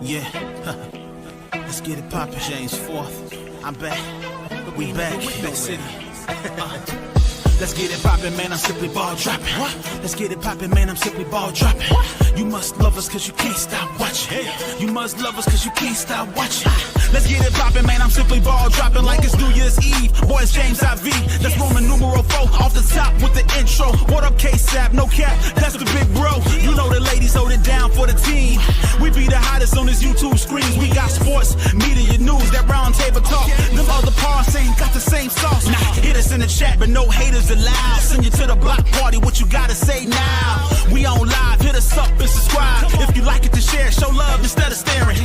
Yeah, let's get it poppin'. James 4th, I'm back. We back, Big City. Let's get it poppin', man, I'm simply ball dropping. Let's get it poppin', man, I'm simply ball dropping. You must love us cause you can't stop watching. You must love us cause you can't stop watching. Let's get it poppin', man, I'm simply ball dropping like it's New Year's Eve. Boys, James IV, that's Roman numeral 4 off the top with the intro. What up, K-Sap, no cap, that's the big bro. You know the ladies hold it down for the team. We be the hottest on this YouTube screens. We got sports, media, news, that round table talk. Them other parts ain't got the same sauce. Nah, hit us in the chat, but no haters allowed. Send you to the block party, what you gotta say now? We on live, hit us up and subscribe. If you like it to share, show love instead of staring.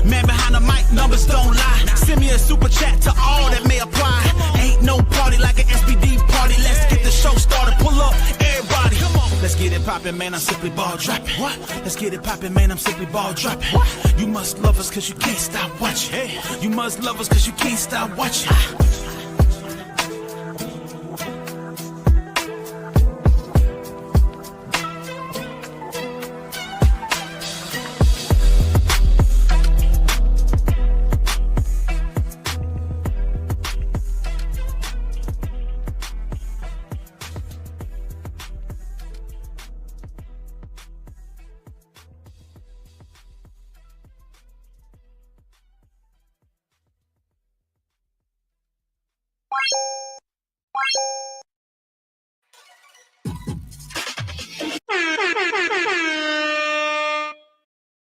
Man behind the mic, numbers don't lie. Send me a super chat to all that may apply. Ain't no party like an SPD party. Let's get the show started, pull up, everybody. Come on. Let's get it poppin', man, I'm simply ball dropping. What? Let's get it poppin', man, I'm simply ball dropping. What? You must love us cause you can't stop watching. Hey. You must love us cause you can't stop watching.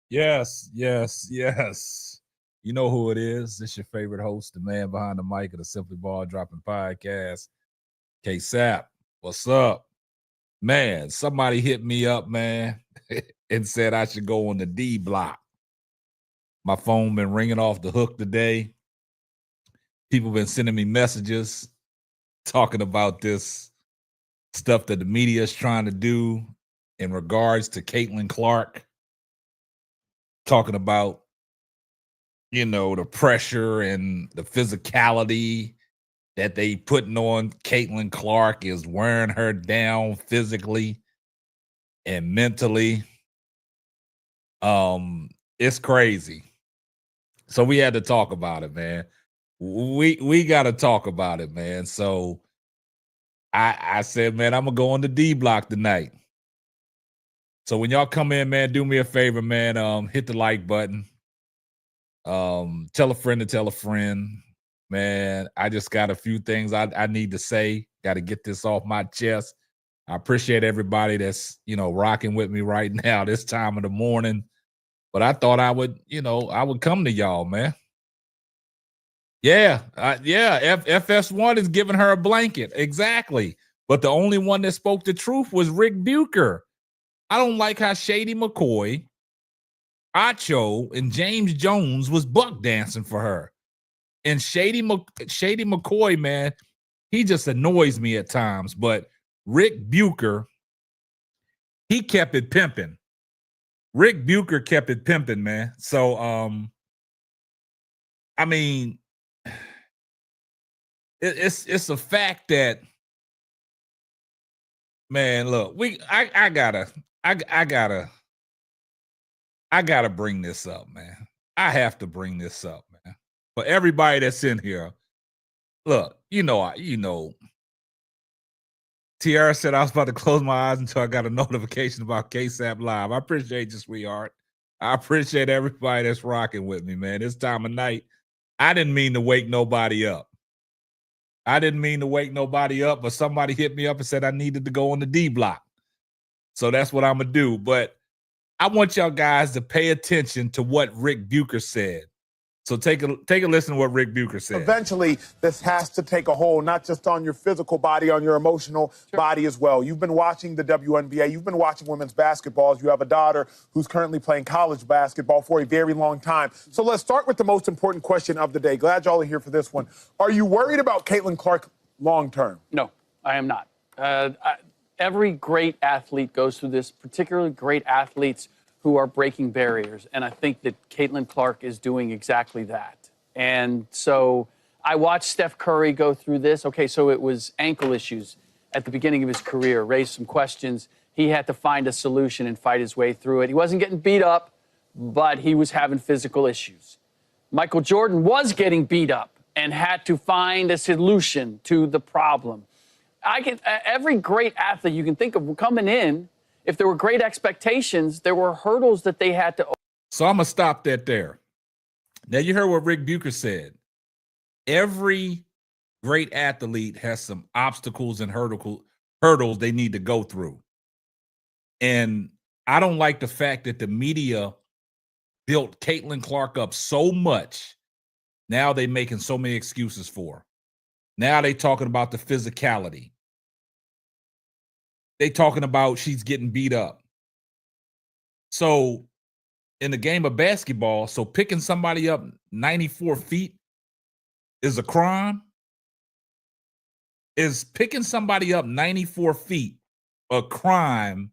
Yes, yes, yes. You know who it is. It's your favorite host, the man behind the mic of the Simply Ball Dropping Podcast, K-Sap. What's up? Man, somebody hit me up, man, and said I should go on the D block. My phone been ringing off the hook today. People been sending me messages talking about this stuff that the media is trying to do in regards to Caitlyn Clark. Talking about, you know, the pressure and the physicality that they putting on Caitlyn Clark is wearing her down physically and mentally. It's crazy. So we had to talk about it, man. We got to talk about it, man. So I said, man, I'm gonna go on the D block tonight. So when y'all come in, man, do me a favor, man. Hit the like button. Tell a friend to tell a friend. Man, I just got a few things I need to say. Got to get this off my chest. I appreciate everybody that's, you know, rocking with me right now this time of the morning. But I thought I would come to y'all, man. Yeah, FS1 is giving her a blanket. Exactly. But the only one that spoke the truth was Rick Buker. I don't like how Shady McCoy, Acho, and James Jones was buck dancing for her. And Shady McCoy, man, he just annoys me at times. But Rick Buker, he kept it pimping. Rick Buker kept it pimping, man. So, I mean, it's a fact that, man, look, I gotta bring this up, man. I have to bring this up, man. For everybody that's in here, look, you know. Tiara said I was about to close my eyes until I got a notification about K-Sap Live. I appreciate you, sweetheart. I appreciate everybody that's rocking with me, man. This time of night, I didn't mean to wake nobody up. But somebody hit me up and said I needed to go on the D block. So that's what I'm going to do. But I want y'all guys to pay attention to what Rick Buker said. So take a listen to what Rick Buker said. Eventually, this has to take a hold, not just on your physical body, on your emotional body as well. You've been watching the WNBA. You've been watching women's basketball. You have a daughter who's currently playing college basketball for a very long time. So let's start with the most important question of the day. Glad y'all are here for this one. Are you worried about Caitlyn Clark long term? No, I am not. Every great athlete goes through this, particularly great athletes who are breaking barriers. And I think that Caitlyn Clark is doing exactly that. And so I watched Steph Curry go through this. Okay, so it was ankle issues at the beginning of his career, raised some questions. He had to find a solution and fight his way through it. He wasn't getting beat up, but he was having physical issues. Michael Jordan was getting beat up and had to find a solution to the problem. Every great athlete you can think of coming in, if there were great expectations, there were hurdles that they had to. So I'm going to stop that there. Now, you heard what Rick Buker said. Every great athlete has some obstacles and hurdles they need to go through. And I don't like the fact that the media built Caitlyn Clark up so much. Now they making so many excuses for her. Now they talking about the physicality. They talking about she's getting beat up. So in the game of basketball, so picking somebody up 94 feet is a crime? Is picking somebody up 94 feet a crime?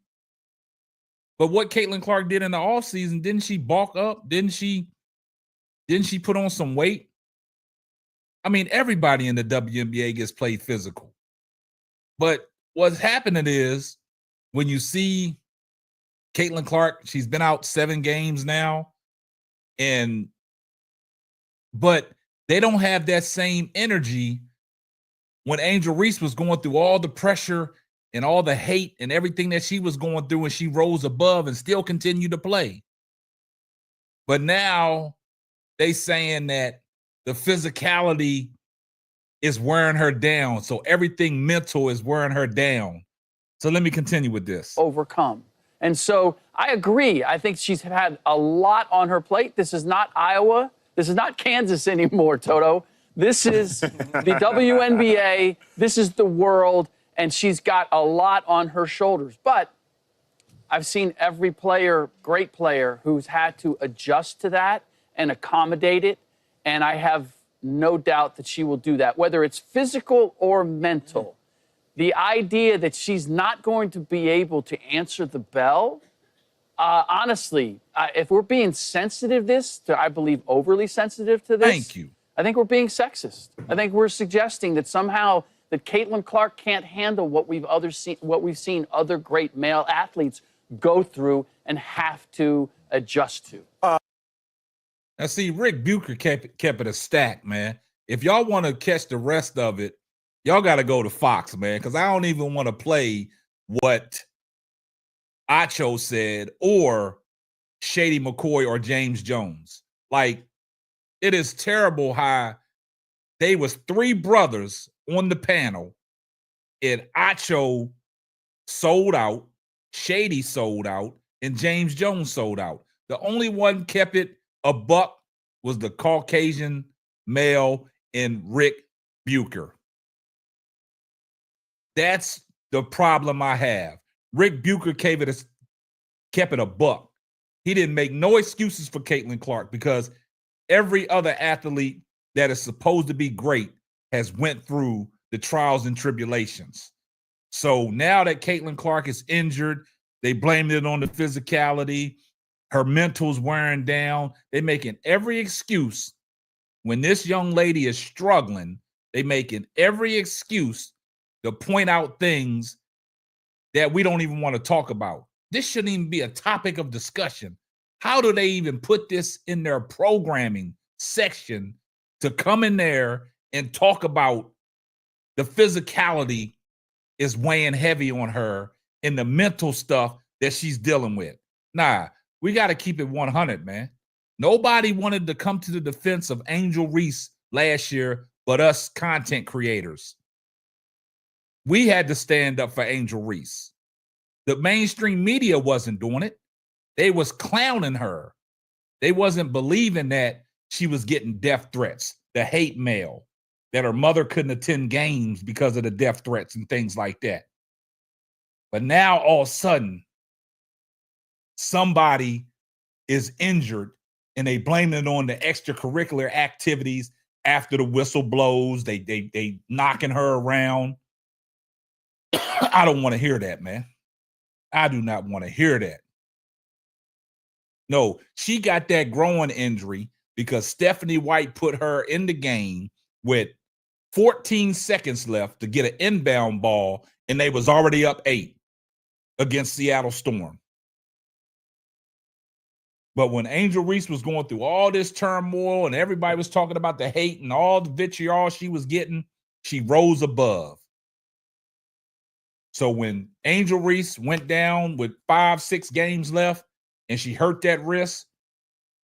But what Caitlyn Clark did in the offseason, didn't she bulk up? Didn't she put on some weight? I mean, everybody in the WNBA gets played physical. But what's happening is when you see Caitlyn Clark, she's been out 7 games now, but they don't have that same energy when Angel Reese was going through all the pressure and all the hate and everything that she was going through, and she rose above and still continued to play. But now they saying that the physicality is wearing her down. So everything mental is wearing her down. So let me continue with this. Overcome. And so I agree. I think she's had a lot on her plate. This is not Iowa. This is not Kansas anymore, Toto. This is the WNBA. This is the world. And she's got a lot on her shoulders. But I've seen every player, great player, who's had to adjust to that and accommodate it. And I have no doubt that she will do that, whether it's physical or mental. The idea that she's not going to be able to answer the bell, honestly, if we're being sensitive I believe overly sensitive to this. Thank you. I think we're being sexist. I think we're suggesting that somehow that Caitlyn Clark can't handle what we've seen other great male athletes go through and have to adjust to. Now, see, Rick Buker kept it a stack, man. If y'all want to catch the rest of it, y'all got to go to Fox, man, because I don't even want to play what Acho said or Shady McCoy or James Jones. Like, it is terrible how they was 3 brothers on the panel, and Acho sold out, Shady sold out, and James Jones sold out. The only one kept it a buck was the Caucasian male in Rick Buker. That's the problem I have. Rick Buker kept it a buck. He didn't make no excuses for Caitlyn Clark because every other athlete that is supposed to be great has went through the trials and tribulations. So now that Caitlyn Clark is injured, they blamed it on the physicality. Her mental's wearing down. They're making every excuse. When this young lady is struggling, they're making every excuse to point out things that we don't even want to talk about. This shouldn't even be a topic of discussion. How do they even put this in their programming section to come in there and talk about the physicality is weighing heavy on her and the mental stuff that she's dealing with? Nah, we got to keep it 100, man. Nobody wanted to come to the defense of Angel Reese last year but us content creators. We had to stand up for Angel Reese. The mainstream media wasn't doing it. They was clowning her. They wasn't believing that she was getting death threats, the hate mail, that her mother couldn't attend games because of the death threats and things like that. But now all of a sudden, somebody is injured and they blame it on the extracurricular activities after the whistle blows. They knocking her around. I don't want to hear that, man. I do not want to hear that. No, she got that groin injury because Stephanie White put her in the game with 14 seconds left to get an inbound ball, and they was already up 8 against Seattle Storm. But when Angel Reese was going through all this turmoil and everybody was talking about the hate and all the vitriol she was getting, she rose above. So when Angel Reese went down with 5-6 games left and she hurt that wrist,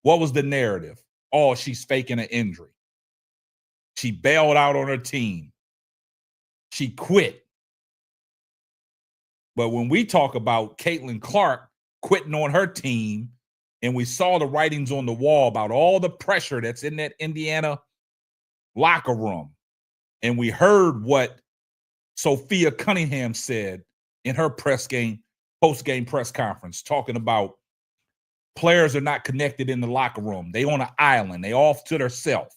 what was the narrative? Oh, she's faking an injury. She bailed out on her team. She quit. But when we talk about Caitlyn Clark quitting on her team, and we saw the writings on the wall about all the pressure that's in that Indiana locker room, and we heard what Sophia Cunningham said in her post-game press conference, talking about players are not connected in the locker room. They on an island. They off to themselves.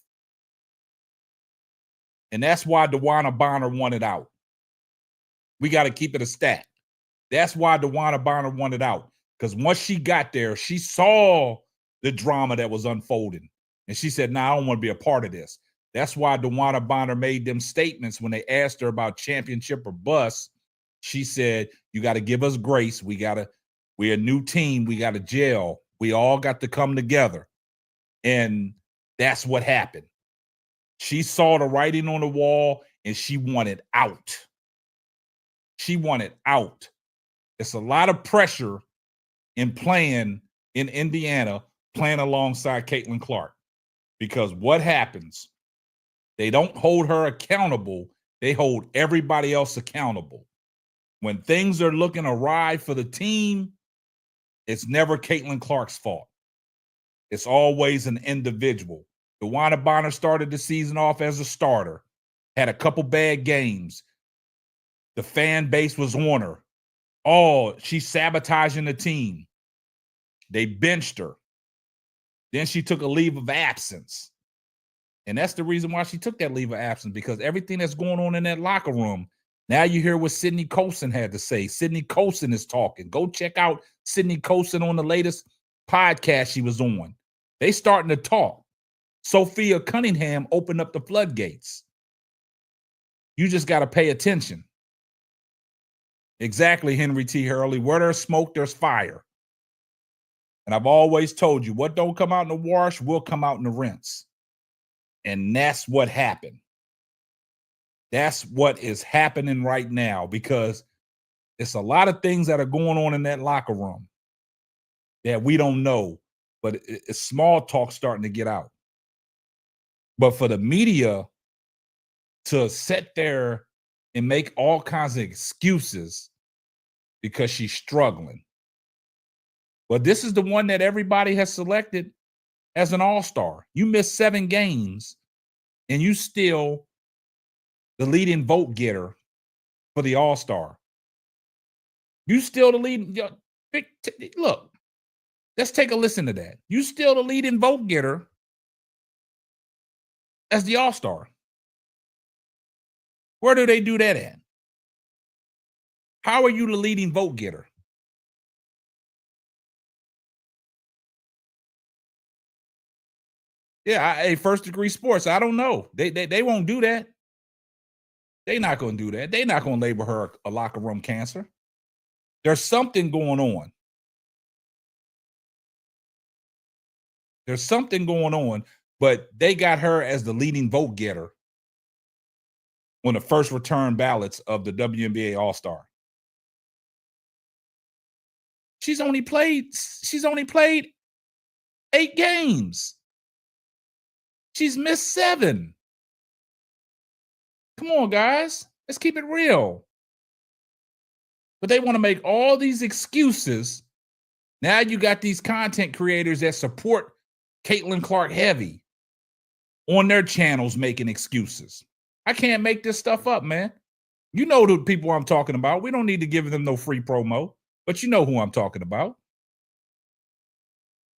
And that's why DeWanna Bonner wanted out. We got to keep it a stat. That's why DeWanna Bonner wanted out. Because once she got there, she saw the drama that was unfolding. And she said, I don't want to be a part of this. That's why DeWanna Bonner made them statements when they asked her about championship or bust. She said, you got to give us grace. We're a new team. We got to gel. We all got to come together. And that's what happened. She saw the writing on the wall and she wanted out. She wanted out. It's a lot of pressure in playing in Indiana, playing alongside Caitlyn Clark. Because what happens? They don't hold her accountable. They hold everybody else accountable. When things are looking awry for the team, it's never Caitlyn Clark's fault. It's always an individual. DeWanna Bonner started the season off as a starter, had a couple bad games. The fan base was on her. Oh, she's sabotaging the team. They benched her. Then she took a leave of absence. And that's the reason why she took that leave of absence, because everything that's going on in that locker room, now you hear what Sydney Colson had to say. Sydney Colson is talking. Go check out Sydney Colson on the latest podcast she was on. They starting to talk. Sophia Cunningham opened up the floodgates. You just got to pay attention. Exactly, Henry T. Hurley. Where there's smoke, there's fire. And I've always told you, what don't come out in the wash will come out in the rinse. And that's what happened. That's what is happening right now, because it's a lot of things that are going on in that locker room that we don't know, but it's small talk starting to get out. But for the media to sit there and make all kinds of excuses because she's struggling. But this is the one that everybody has selected as an all-star. You missed 7 games, and you still the leading vote getter for the all-star. You still the leading. Look, let's take a listen to that. You still the leading vote getter as the all-star. Where do they do that at? How are you the leading vote getter? Yeah, First Degree Sports. I don't know. They won't do that. They're not going to do that. They're not going to label her a locker room cancer. There's something going on. There's something going on, but they got her as the leading vote getter on the first return ballots of the WNBA All-Star. She's only played 8 games. She's missed 7. Come on, guys. Let's keep it real. But they want to make all these excuses. Now you got these content creators that support Caitlyn Clark heavy on their channels making excuses. I can't make this stuff up, man. You know the people I'm talking about. We don't need to give them no free promo, but you know who I'm talking about.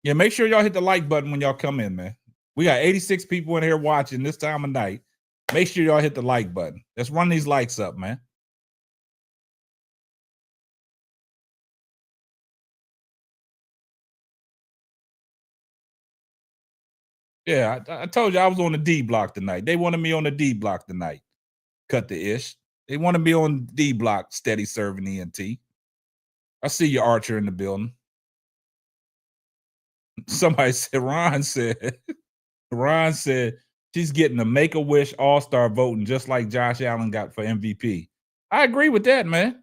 Yeah, make sure y'all hit the like button when y'all come in, man. We got 86 people in here watching this time of night. Make sure y'all hit the like button. Let's run these likes up, man. Yeah, I told you I was on the D block tonight. They wanted me on the D block tonight. Cut the ish. They wanted me on D block, steady serving ENT. I see you, Archer, in the building. Somebody said, Ron said she's getting a Make-A-Wish All-Star voting just like Josh Allen got for MVP. I agree with that, man.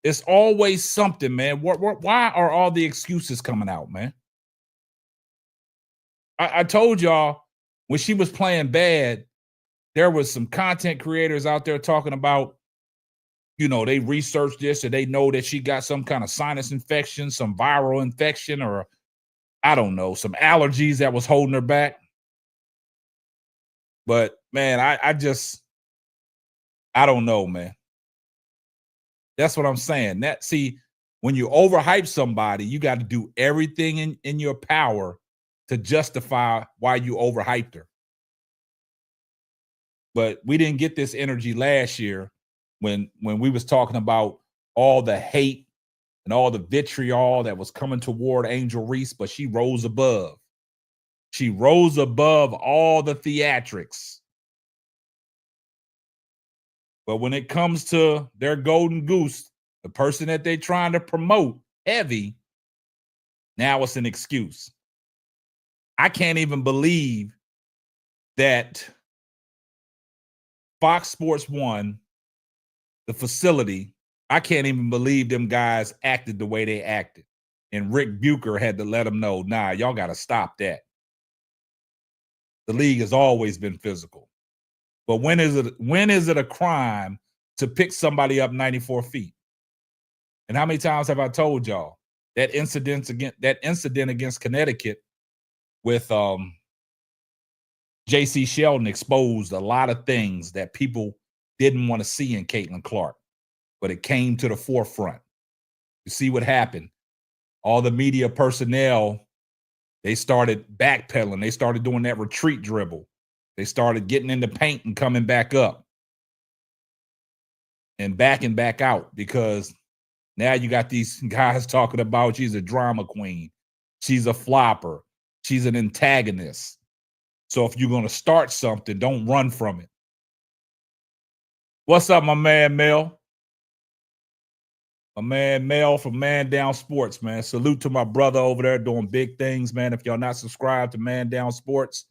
It's always something, man. Why are all the excuses coming out, man? I told y'all when she was playing bad, there was some content creators out there talking about, they researched this and they know that she got some kind of sinus infection, some viral infection, or I don't know, some allergies that was holding her back. But man, I don't know, man. That's what I'm saying. When you overhype somebody, you got to do everything in your power to justify why you overhyped her. But we didn't get this energy last year when we was talking about all the hate and all the vitriol that was coming toward Angel Reese, but she rose above. She rose above all the theatrics. But when it comes to their golden goose, the person that they're trying to promote heavy, now it's an excuse. I can't even believe that Fox Sports 1, the facility, I can't even believe them guys acted the way they acted. And Rick Buker had to let them know, nah, y'all got to stop that. The league has always been physical. But when is it a crime to pick somebody up 94 feet? And how many times have I told y'all that incident against Connecticut with J.C. Sheldon exposed a lot of things that people didn't want to see in Caitlyn Clark, but it came to the forefront. You see what happened? All the media personnel, they started backpedaling. They started doing that retreat dribble. They started getting in the paint and coming back up and backing back out, because now you got these guys talking about she's a drama queen. She's a flopper. She's an antagonist. So if you're going to start something, don't run from it. What's up, my man, Mel? My man, Mel from Man Down Sports, man. Salute to my brother over there doing big things, man. If y'all not subscribed to Man Down Sports,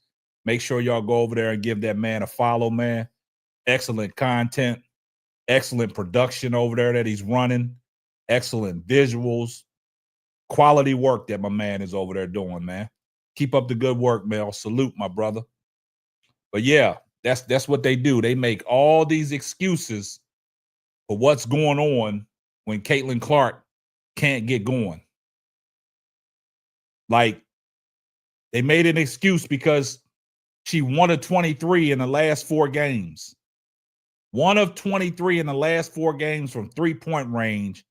make sure y'all go over there and give that man a follow, man. Excellent content, excellent production over there that he's running, excellent visuals, quality work that my man is over there doing, man. Keep up the good work, Mel. Salute, my brother. But yeah, that's what they do. They make all these excuses for what's going on when Caitlyn Clark can't get going. Like, they made an excuse because she 1 of 23 in the last 4 games. 1 of 23 in the last 4 games from 3-point range,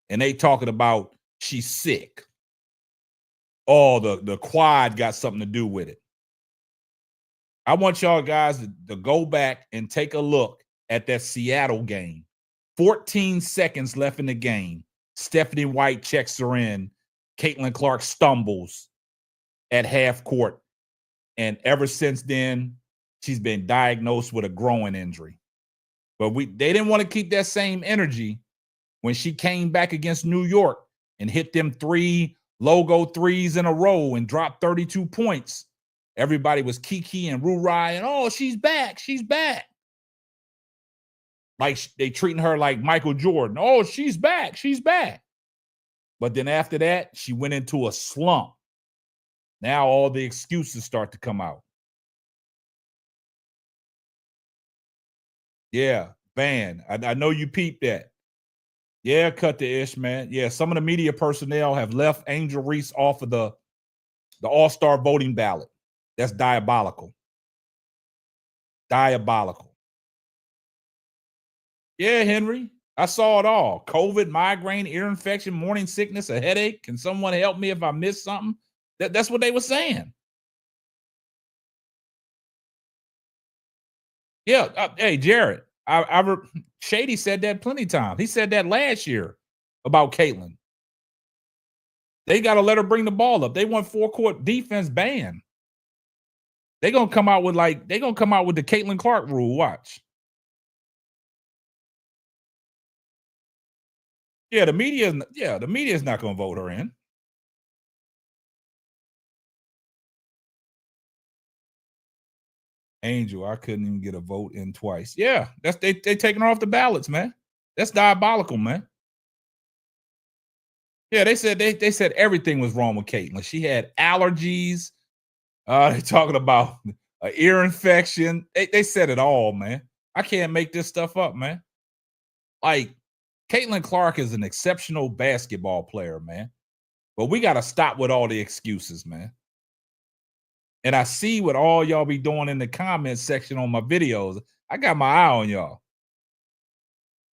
and they talking about she's sick. Oh, the quad got something to do with it. I want y'all guys to go back and take a look at that Seattle game. 14 seconds left in the game. Stephanie White checks her in. Caitlyn Clark stumbles at half court. And ever since then, she's been diagnosed with a groin injury. But they didn't want to keep that same energy when she came back against New York and hit them 3 logo threes in a row and dropped 32 points. Everybody was kiki and roo-rai and, oh, she's back. She's back. Like they treating her like Michael Jordan. Oh, she's back. She's back. But then after that, she went into a slump. Now all the excuses start to come out. Yeah, Van. I know you peeped that. Yeah, cut the ish, man. Yeah, some of the media personnel have left Angel Reese off of the All-Star voting ballot. That's diabolical. Diabolical. Yeah, Henry. I saw it all. COVID, migraine, ear infection, morning sickness, a headache. Can someone help me if I missed something? That's what they were saying. Yeah. Hey, Jared. Shady said that plenty of times. He said that last year about Caitlyn. They got to let her bring the ball up. They want 4-court defense ban. They're gonna come out with the Caitlyn Clark rule. Watch. Yeah, the media is not gonna vote her in. Angel, I couldn't even get a vote in twice. Yeah, that's they taking her off the ballots, man. That's diabolical, man. Yeah, they said everything was wrong with Caitlyn. She had allergies. They're talking about an ear infection. They said it all, man. I can't make this stuff up, man. Like, Caitlyn Clark is an exceptional basketball player, man. But we got to stop with all the excuses, man. And I see what all y'all be doing in the comments section on my videos. I got my eye on y'all.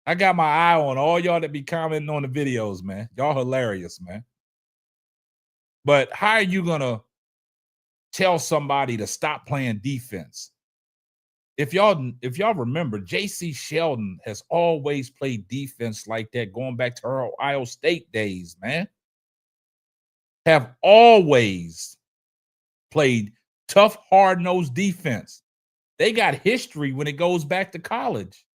I got my eye on all y'all that be commenting on the videos, man. Y'all hilarious, man. But how are you going to tell somebody to stop playing defense? If y'all remember, J.C. Sheldon has always played defense like that, going back to her Ohio State days, man. Have always played tough, hard-nosed defense. They got history when it goes back to college.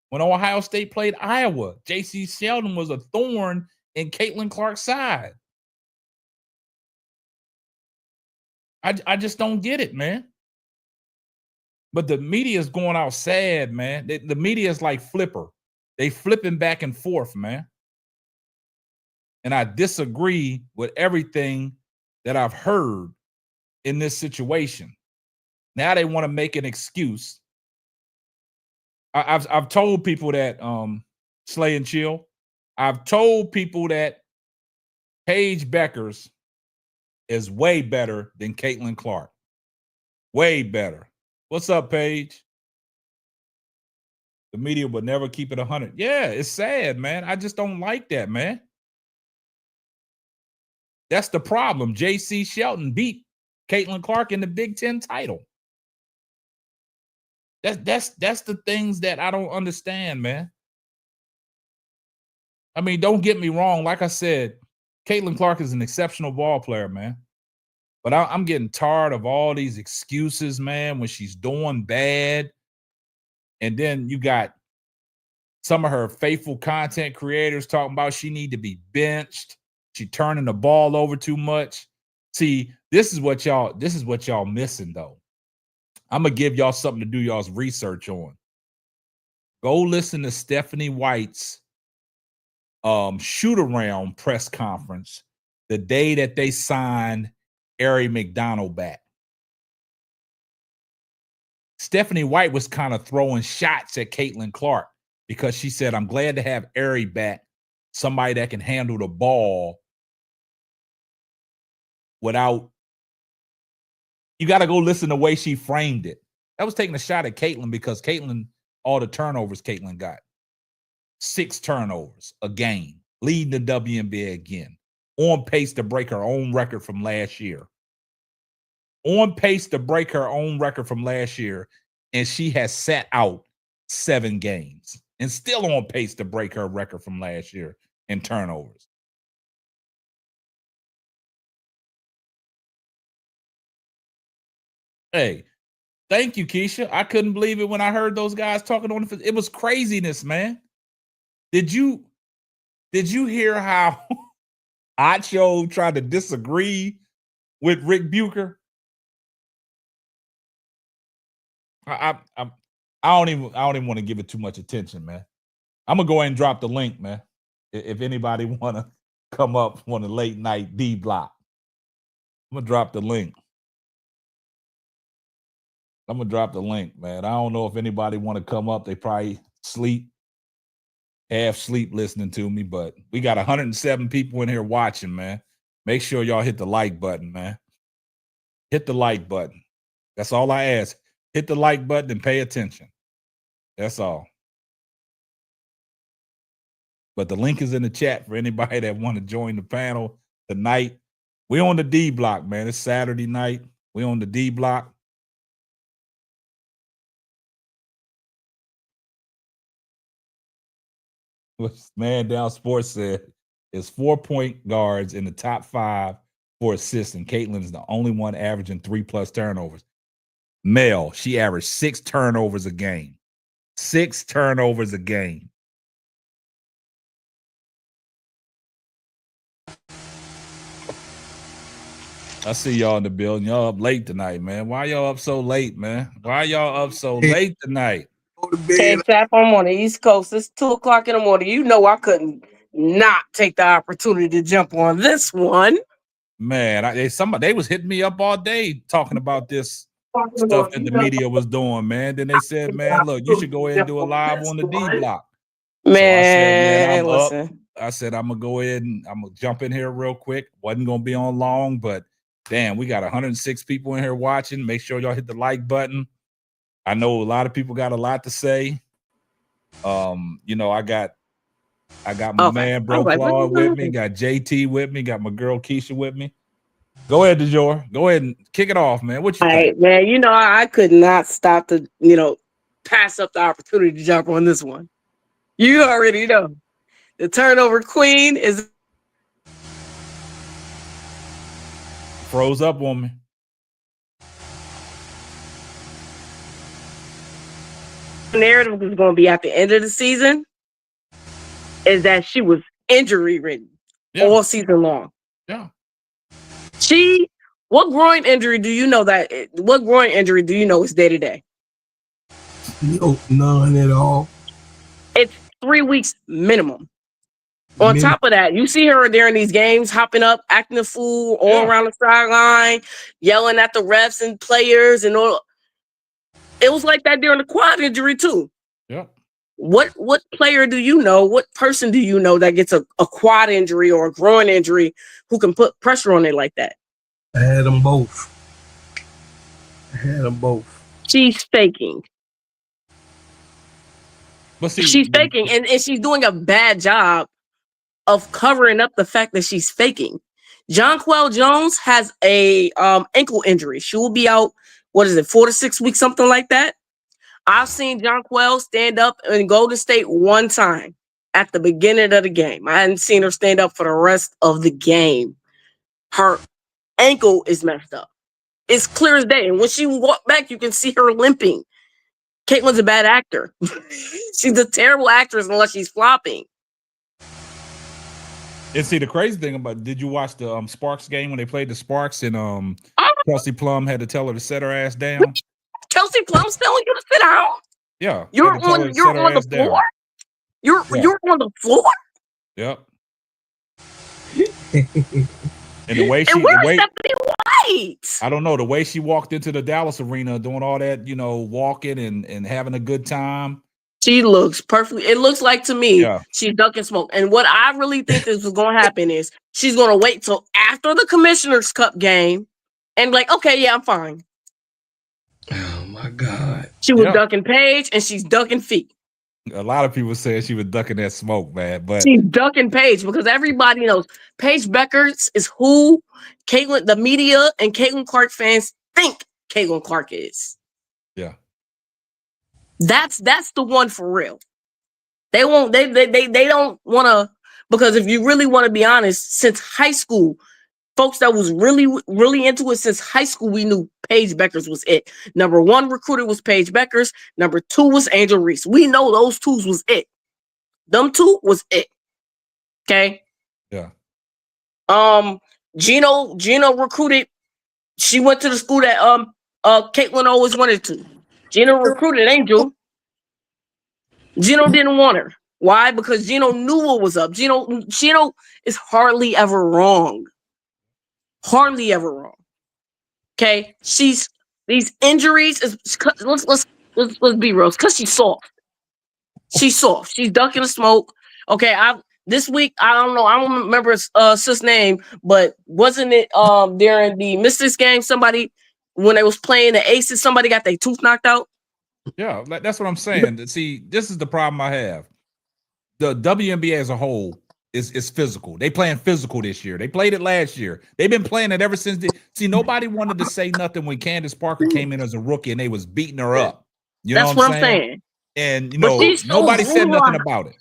When Ohio State played Iowa, J.C. Sheldon was a thorn in Caitlyn Clark's side. I just don't get it, man. But the media is going out sad, man. The media is like Flipper. They flipping back and forth, man. And I disagree with everything that I've heard in this situation. Now they want to make an excuse. I've told people that Slay and Chill. I've told people that Paige Beckers is way better than Caitlyn Clark. Way better. What's up, Paige? The media would never keep it 100. Yeah, it's sad, man. I just don't like that, man. That's the problem. J.C. Sheldon beat Caitlyn Clark in the Big Ten title. That's the things that I don't understand, man. I mean, don't get me wrong. Like I said, Caitlyn Clark is an exceptional ball player, man. But I'm getting tired of all these excuses, man, when she's doing bad. And then you got some of her faithful content creators talking about she need to be benched. She turning the ball over too much. See, this is what y'all missing, though. I'm going to give y'all something to do y'all's research on. Go listen to Stephanie White's shoot-around press conference the day that they signed Ari McDonald back. Stephanie White was kind of throwing shots at Caitlyn Clark because she said, I'm glad to have Ari back, somebody that can handle the ball without. You got to go listen to the way she framed it. That was taking a shot at Caitlyn because Caitlyn, all the turnovers Caitlyn got. 6 turnovers a game, leading the WNBA again. On pace to break her own record from last year. On pace to break her own record from last year, and she has sat out 7 games and still on pace to break her record from last year in turnovers. Hey, thank you, Keisha. I couldn't believe it when I heard those guys talking on it. It was craziness, man. Did you hear how Acho tried to disagree with Rick Buker? I don't even want to give it too much attention, man. I'm gonna go ahead and drop the link, man. If anybody want to come up on a late night DBLOCK, I'm gonna drop the link. I'm gonna drop the link, man. I don't know if anybody want to come up. They probably half sleep listening to me, but we got 107 people in here watching, man. Make sure y'all hit the like button, man. Hit the like button. That's all I ask. Hit the like button and pay attention. That's all. But the link is in the chat for anybody that want to join the panel tonight. We on the DBLOCK, man. It's Saturday night. We on the DBLOCK. What Man Down Sports said is 4 point guards in the top 5 for assists, and Caitlyn is the only one averaging 3+ turnovers. Mel, she averaged 6 turnovers a game. 6 turnovers a game. I see y'all in the building. Y'all up late tonight, man. Why y'all up so late, man? Why y'all up so late tonight? Tap, I'm on the East Coast. It's 2:00 in the morning. You know I couldn't not take the opportunity to jump on this one. Man, they was hitting me up all day talking about this stuff that the media was doing, man. Then they said, man, look, you should go ahead and do a live on the DBLOCK. Man, so I said, man, I'm listen. up. I said, I'm gonna go ahead and I'm gonna jump in here real quick. Wasn't gonna be on long, but damn, we got 106 people in here watching. Make sure y'all hit the like button. I know a lot of people got a lot to say. You know, I got my man Bro Claude with me, got JT with me, got my girl Keisha with me. Go ahead, DeJour. Go ahead and kick it off, man. What you think? Right, man, you know, I could not stop to, pass up the opportunity to jump on this one. You already know. The turnover queen is froze up on me. Narrative is going to be at the end of the season is that she was injury ridden all season long. Yeah. What groin injury do you know is day to day? No, none at all. It's 3 weeks minimum. On top of that, you see her during these games hopping up, acting a fool all around the sideline, yelling at the refs and players and all. It was like that during the quad injury too. Yeah. What player do you know? What person do you know that gets a quad injury or a groin injury who can put pressure on it like that? I had them both. She's faking. But see, she's faking, and she's doing a bad job of covering up the fact that she's faking. Jonquel Jones has a ankle injury. She will be out, 4 to 6 weeks, something like that. I've seen Jonquel stand up in Golden State one time at the beginning of the game. I hadn't seen her stand up for the rest of the game. Her ankle is messed up. It's clear as day. And when she walked back, you can see her limping. Caitlyn's a bad actor. She's a terrible actress unless she's flopping. And see, the crazy thing about, did you watch the Sparks game when they played the Sparks and Kelsey Plum had to tell her to set her ass down? Kelsey Plum's telling you to sit down? Yeah. You're on the floor? You're on the floor? Yep. And the way I don't know, the way she walked into the Dallas arena doing all that, walking and having a good time. She looks perfectly. It looks like to me she's ducking smoke. And what I really think is going to happen is she's going to wait till after the Commissioner's Cup game and okay, yeah, I'm fine. Oh my God. She was ducking Paige and she's ducking feet. A lot of people said she was ducking that smoke, man. But she's ducking Paige because everybody knows Paige Beckers is who the media and Caitlyn Clark fans think Caitlyn Clark is. Yeah. That's the one for real. They don't want to, because if you really want to be honest, since high school, folks that was really, really into it since high school, we knew Paige Beckers was it. Number one recruiter was Paige Beckers. Number two was Angel Reese. We know those twos was it. Them two was it. Okay. Yeah. Gino recruited. She went to the school that Caitlyn always wanted to. Gino recruited Angel. Gino didn't want her. Why? Because Gino knew what was up. Gino is hardly ever wrong. Hardly ever wrong. Okay, these injuries is let's be real. Because she's soft. She's soft. She's ducking the smoke. Okay, this week I don't know. I don't remember sis name, but wasn't it during the Mystics game? Somebody when they was playing the Aces, somebody got their tooth knocked out. Yeah, that's what I'm saying. See, this is the problem I have. The WNBA as a whole is physical. They playing physical this year. They played it last year. They've been playing it ever since. See, nobody wanted to say nothing when Candace Parker came in as a rookie and they was beating her up. That's what I'm saying. And nobody said nothing about it.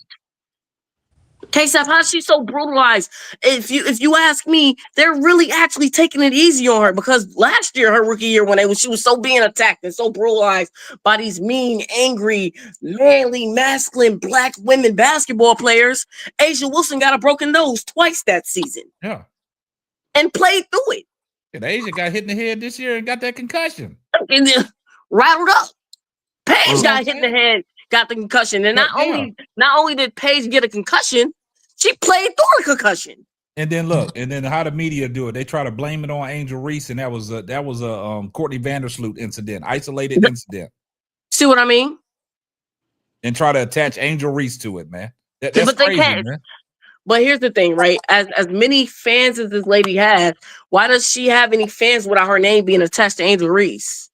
K-Sap, how's she so brutalized? If you ask me, they're really actually taking it easy on her because last year, her rookie year, she was so being attacked and so brutalized by these mean, angry, manly, masculine black women basketball players, Asia Wilson got a broken nose twice that season. Yeah. And played through it. And Asia got hit in the head this year and got that concussion. And then rattled up. Paige You know got what hit I'm in the saying? head, got the concussion. And not Yeah. only did Paige get a concussion, she played through a concussion. And then look, and then how the media do it? They try to blame it on Angel Reese, and that was a Courtney Vandersloot incident, isolated incident, See what I mean? and try to attach Angel Reese to it, man. That's But they crazy, can't. man. But here's the thing, right? As many fans as this lady has, why does she have any fans without her name being attached to Angel Reese?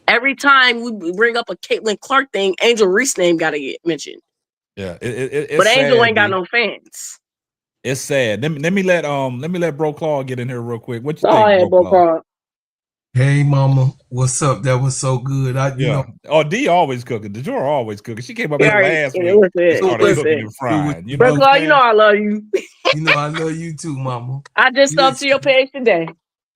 Every time we bring up a Caitlyn Clark thing, Angel Reese name got to get mentioned. Yeah, it's But Angel sad, ain't got dude. no fans. It's sad. Let me let Bro Claw get in here real quick. What you Oh, think, yeah, Bro Claw? Hey, mama, what's up? That was so good. You know, Oh, D always cooking. DeJour always cooking. She came up Yeah, here last week listen, and started listen. cooking and frying. You know Bro what Claw, I'm you know I love you. you know I love you too, mama. I just up to your page today.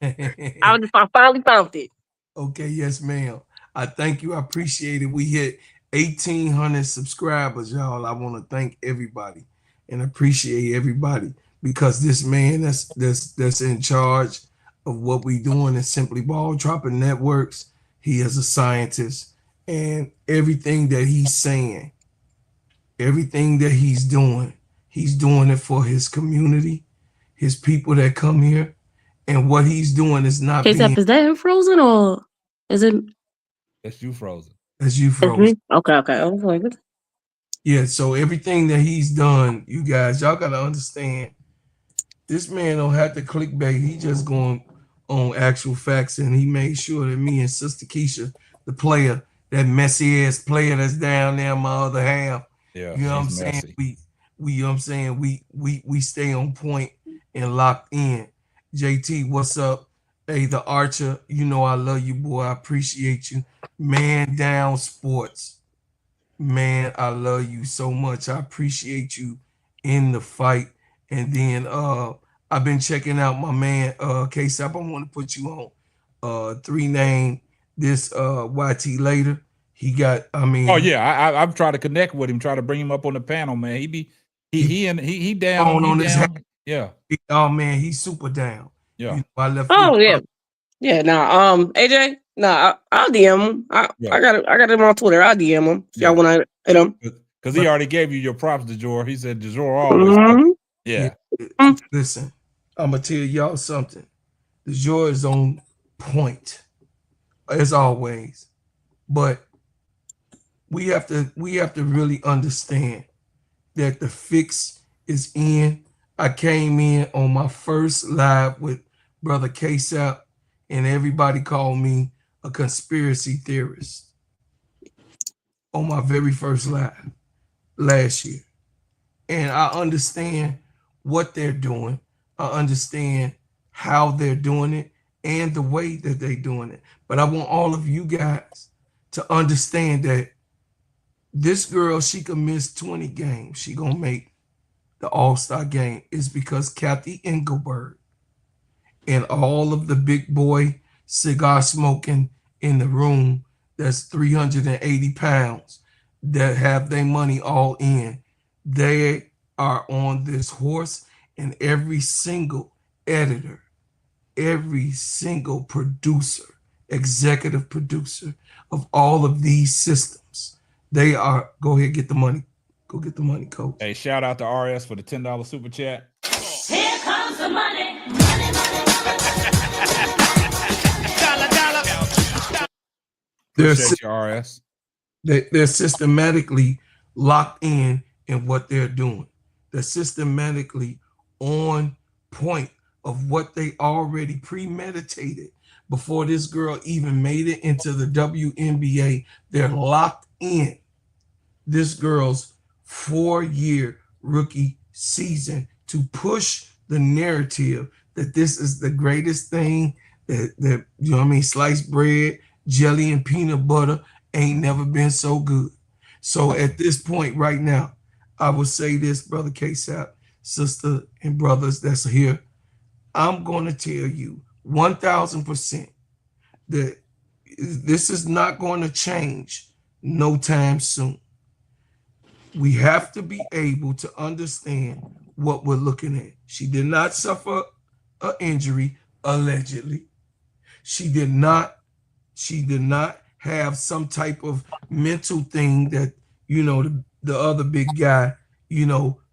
I finally found it. Okay, yes, ma'am. I thank you. I appreciate it. We hit 1,800 subscribers, y'all. I want to thank everybody and appreciate everybody because this man that's in charge of what we doing is Simply Ball Dropping Networks. He is a scientist, and everything that he's saying, everything that he's doing it for his community, his people that come here, and what he's doing is not being. Is that him frozen or is it? That's you frozen. As you froze. Okay. I was like, Yeah, so everything that he's done, you guys, y'all gotta understand. This man don't have to clickbait. He just going on actual facts, and he made sure that me and Sister Keisha, the player, that messy ass player that's down there, my other half. Yeah, you know what I'm he's saying? messy. We you know what I'm saying? We stay on point and locked in. JT, what's up? Hey, the Archer, you know I love you, boy. I appreciate you. Man Down Sports. Man, I love you so much. I appreciate you in the fight. And then I've been checking out my man K-Sap. I want to put you on 3 name this YT later. He got, I mean, Oh yeah, I've tried to connect with him, try to bring him up on the panel, man. He down. on his head. Yeah. Oh man, he's super down. Yeah. You know, I left. oh yeah, AJ, I'll DM him. I got him on Twitter. I'll DM him if y'all want to hit him. Because he already gave you your props, DeJour. He said DeJour always. Yeah. Listen, I'm gonna tell y'all something. The joy is on point, as always, but we have to really understand that the fix is in. I came in on my first live with Brother K-Sap, and everybody called me a conspiracy theorist on my very first live last year. And I understand what they're doing. I understand how they're doing it and the way that they're doing it. But I want all of you guys to understand that this girl, she could miss 20 games. She gonna make the All-Star game is because Kathy Engelberg and all of the big boy cigar smoking in the room that's 380 pounds that have their money all in. They are on this horse, and every single editor, every single producer, executive producer of all of these systems, they are, go ahead, get the money. Go get the money, coach. Hey, shout out to RS for the $10 super chat. Here comes the money. Appreciate you, RS. They're systematically locked in what they're doing. They're systematically on point of what they already premeditated before this girl even made it into the WNBA. They're locked in this girl's 4-year rookie season to push the narrative that this is the greatest thing that you know what I mean, sliced bread, jelly, and peanut butter ain't never been so good. So at this point right now, I will say this, Brother K-Sap, sister and brothers that's here, I'm going to tell you 1,000% that this is not going to change no time soon. We have to be able to understand what we're looking at. She did not suffer an injury, allegedly. She did not have some type of mental thing that, the other big guy,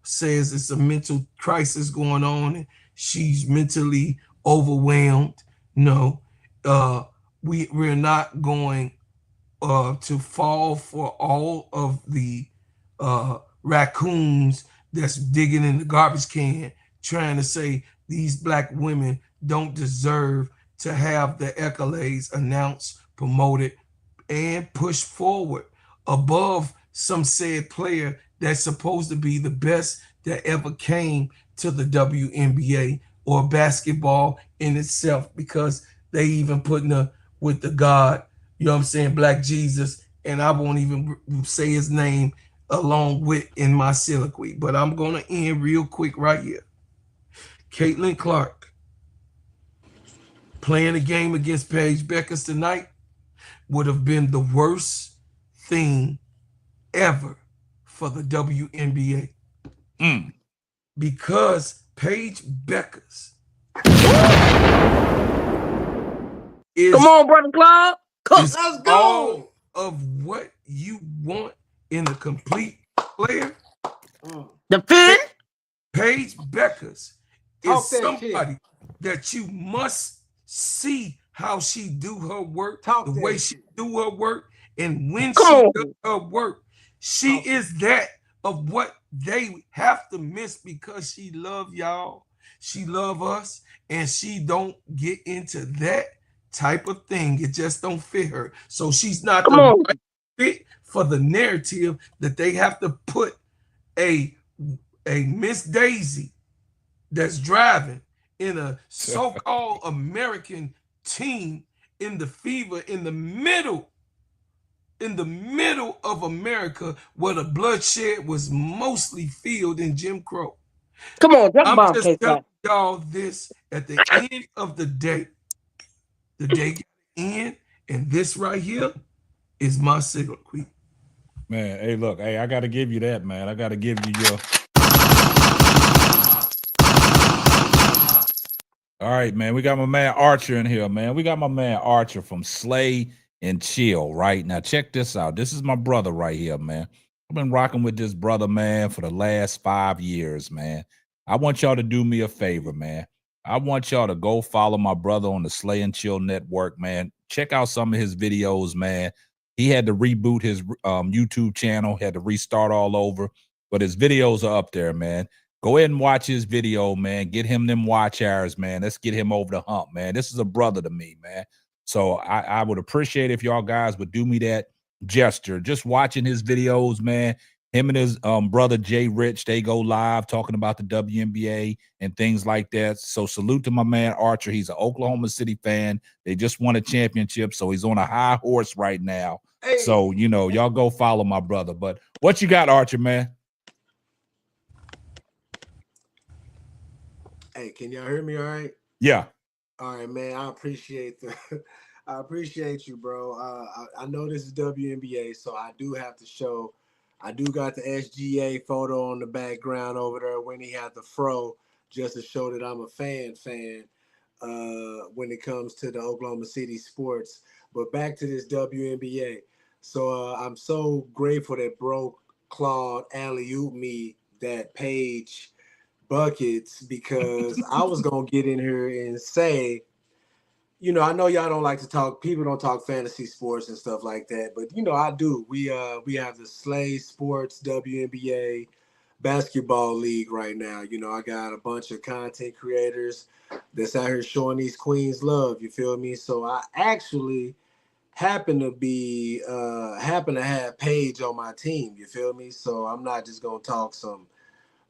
says it's a mental crisis going on and she's mentally overwhelmed. No, we're not going to fall for all of the raccoons that's digging in the garbage can trying to say these black women don't deserve to have the accolades announced, promoted, and pushed forward above some said player that's supposed to be the best that ever came to the WNBA or basketball in itself, because they even putting her with the God, you know what I'm saying, Black Jesus, and I won't even say his name along with in my soliloquy. But I'm going to end real quick right here. Caitlyn Clark playing a game against Paige Beckers tonight would have been the worst thing ever for the WNBA. Because Paige Beckers is, come on, brother Club. is all of what you want in a complete player. Defend. Paige Beckers is somebody that you must see how she do her work, the way she do her work, and when she does her work, she is that of what they have to miss, because she love y'all, she love us, and she don't get into that type of thing. It just don't fit her. So she's not the right fit for the narrative that they have to put a Miss Daisy that's driving in a so-called American team in the fever in the middle of America, where the bloodshed was mostly filled in Jim Crow. Come on, I'm just telling y'all this, at the end of the day got to end, and this right here is my signal, Queen. Man, hey, look, hey, I got to give you that, man. I got to give you your. All right, man. We got my man Archer in here, man. We got my man Archer from Slay and Chill, right? Now, check this out. This is my brother right here, man. I've been rocking with this brother, man, for the last 5 years, man. I want y'all to do me a favor, man. I want y'all to go follow my brother on the Slay and Chill Network, man. Check out some of his videos, man. He had to reboot his YouTube channel, had to restart all over, but his videos are up there, man. Go ahead and watch his video, man. Get him them watch hours, man. Let's get him over the hump, man. This is a brother to me, man. So I would appreciate if y'all guys would do me that gesture. Just watching his videos, man. Him and his brother Jay Rich, they go live talking about the WNBA and things like that. So salute to my man Archer. He's an Oklahoma City fan. They just won a championship, so he's on a high horse right now. Hey. So, you know, y'all go follow my brother. But what you got, Archer, man? Hey, can y'all hear me all right? Yeah. All right, man. I appreciate you, bro. I know this is WNBA, so I do have to show. I do got the SGA photo on the background over there when he had the fro, just to show that I'm a fan when it comes to the Oklahoma City sports. But back to this WNBA. So I'm so grateful that bro Claude alley-ooped me that Paige buckets, because I was going to get in here and say, you know, I know y'all don't like to talk, people don't talk fantasy sports and stuff like that, but you know, I do. We have the Slay Sports WNBA basketball league right now. You know, I got a bunch of content creators that's out here showing these queens love, you feel me? So I actually happen to have Paige on my team, you feel me? So I'm not just going to talk some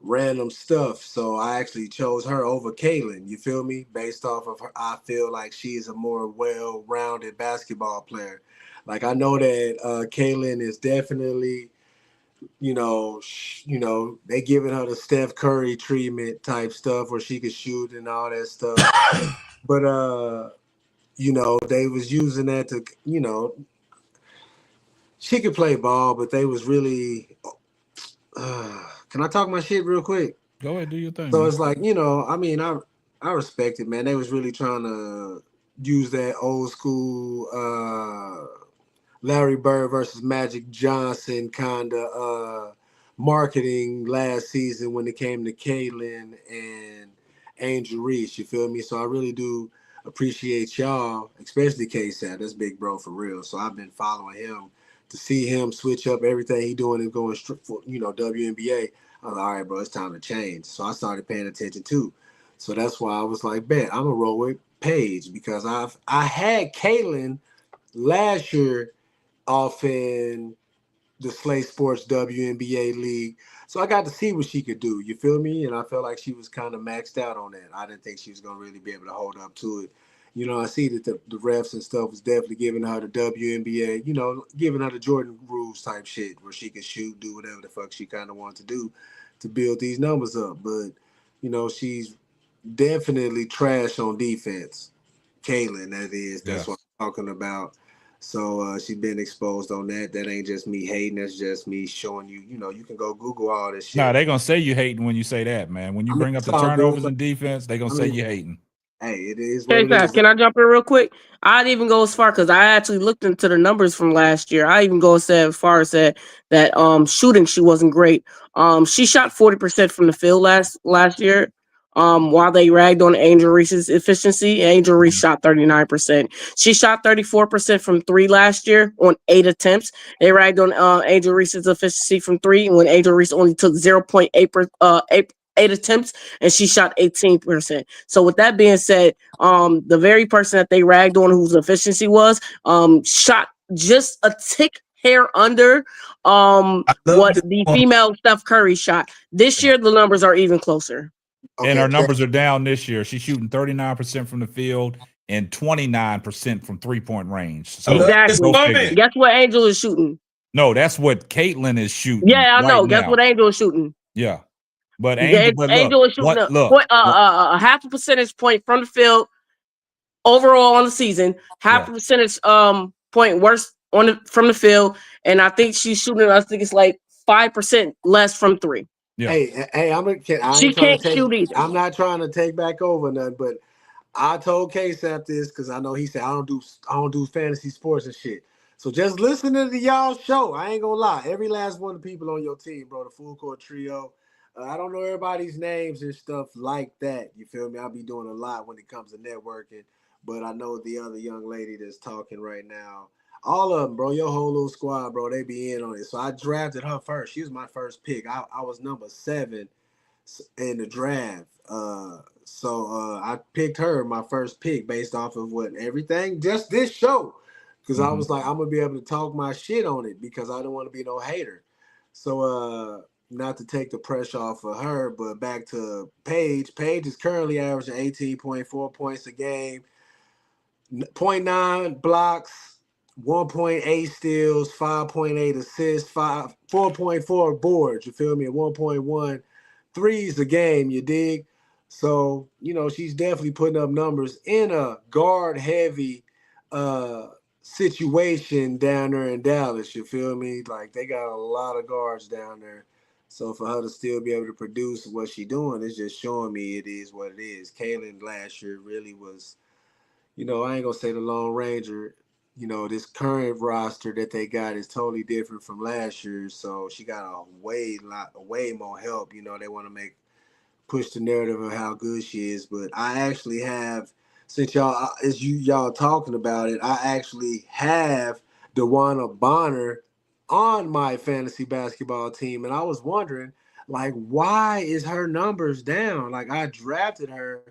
random stuff. So I actually chose her over Caitlyn, you feel me? Based off of her, I feel like she's a more well-rounded basketball player. Like, I know that Caitlyn is definitely, you know, they giving her the Steph Curry treatment type stuff where she could shoot and all that stuff. But you know, they was using that to, you know, she could play ball, but they was really can I talk my shit real quick? Go ahead, do your thing. So man. it's like, you know, I mean, I respect it, man. They was really trying to use that old school Larry Bird versus Magic Johnson kind of marketing last season when it came to Caitlyn and Angel Reese. You feel me? So I really do appreciate y'all, especially K-Sat. That's big bro for real. So I've been following him to see him switch up everything he doing and going for, WNBA. I was like, all right, bro, it's time to change. So I started paying attention too. So that's why I was like, bet I'm gonna roll with Paige because I had Caitlyn last year off in the Slay Sports WNBA league. So I got to see what she could do. You feel me? And I felt like she was kind of maxed out on that. I didn't think she was going to really be able to hold up to it. I see that the refs and stuff was definitely giving her the WNBA, giving her the Jordan rules type shit where she could shoot, do whatever the fuck she kind of wanted to do to build these numbers up. But, she's definitely trash on defense. Caitlyn, that is. That's what I'm talking about. So she's been exposed on that. That ain't just me hating. That's just me showing you. You can go Google all this shit. Nah, they gonna say you hating when you say that, man. When you bring up the turnovers in defense, they gonna say you hating. Hey, it is what Hey, it guys, is. can I jump in real quick? I'd even go as far because I actually looked into the numbers from last year. I even go as far as that shooting she wasn't great. She shot 40% from the field last year. While they ragged on Angel Reese's efficiency, Angel Reese shot 39%. She shot 34% from three last year on 8 attempts. They ragged on Angel Reese's efficiency from three when Angel Reese only took 0.8 8 attempts and she shot 18%. So with that being said, the very person that they ragged on whose efficiency was shot just a tick hair under what the female Steph Curry shot. This year the numbers are even closer. Okay. And her numbers are down this year. She's shooting 39% from the field and 29% from 3-point range. So exactly. Guess what Angel is shooting? No, that's what Caitlyn is shooting. Yeah, I know. Guess what Angel is shooting? Yeah. But Angel is shooting a half a percentage point from the field overall on the season, half a percentage point worse from the field, and I think she's shooting. I think it's like 5% less from three. Yeah. Hey, she can't shoot either. I'm not trying to take back over nothing, but I told K-Sap this because I know he said I don't do fantasy sports and shit. So just listening to y'all show, I ain't gonna lie. Every last one of the people on your team, bro, the Full Court Trio. I don't know everybody's names and stuff like that. You feel me? I'll be doing a lot when it comes to networking, but I know the other young lady that's talking right now. All of them, bro, your whole little squad, bro, they be in on it. So I drafted her first. She was my first pick. I was number 7 in the draft. So I picked her my first pick based off of everything, just this show. Because I was like, I'm going to be able to talk my shit on it because I don't want to be no hater. So not to take the pressure off of her, but back to Paige. Paige is currently averaging 18.4 points a game, 0.9 blocks, 1.8 steals, 5.8 assists, 4.4 boards, you feel me, and 1.1 threes a game, you dig? So, she's definitely putting up numbers in a guard-heavy situation down there in Dallas, you feel me? Like, they got a lot of guards down there. So for her to still be able to produce what she's doing, it's just showing me it is what it is. Caitlyn last year really was, I ain't going to say the Lone Ranger. This current roster that they got is totally different from last year. So she got a way more help. They want to push the narrative of how good she is. But I actually have, since y'all talking about it, I actually have DeWanna Bonner on my fantasy basketball team. And I was wondering, like, why is her numbers down? Like, I drafted her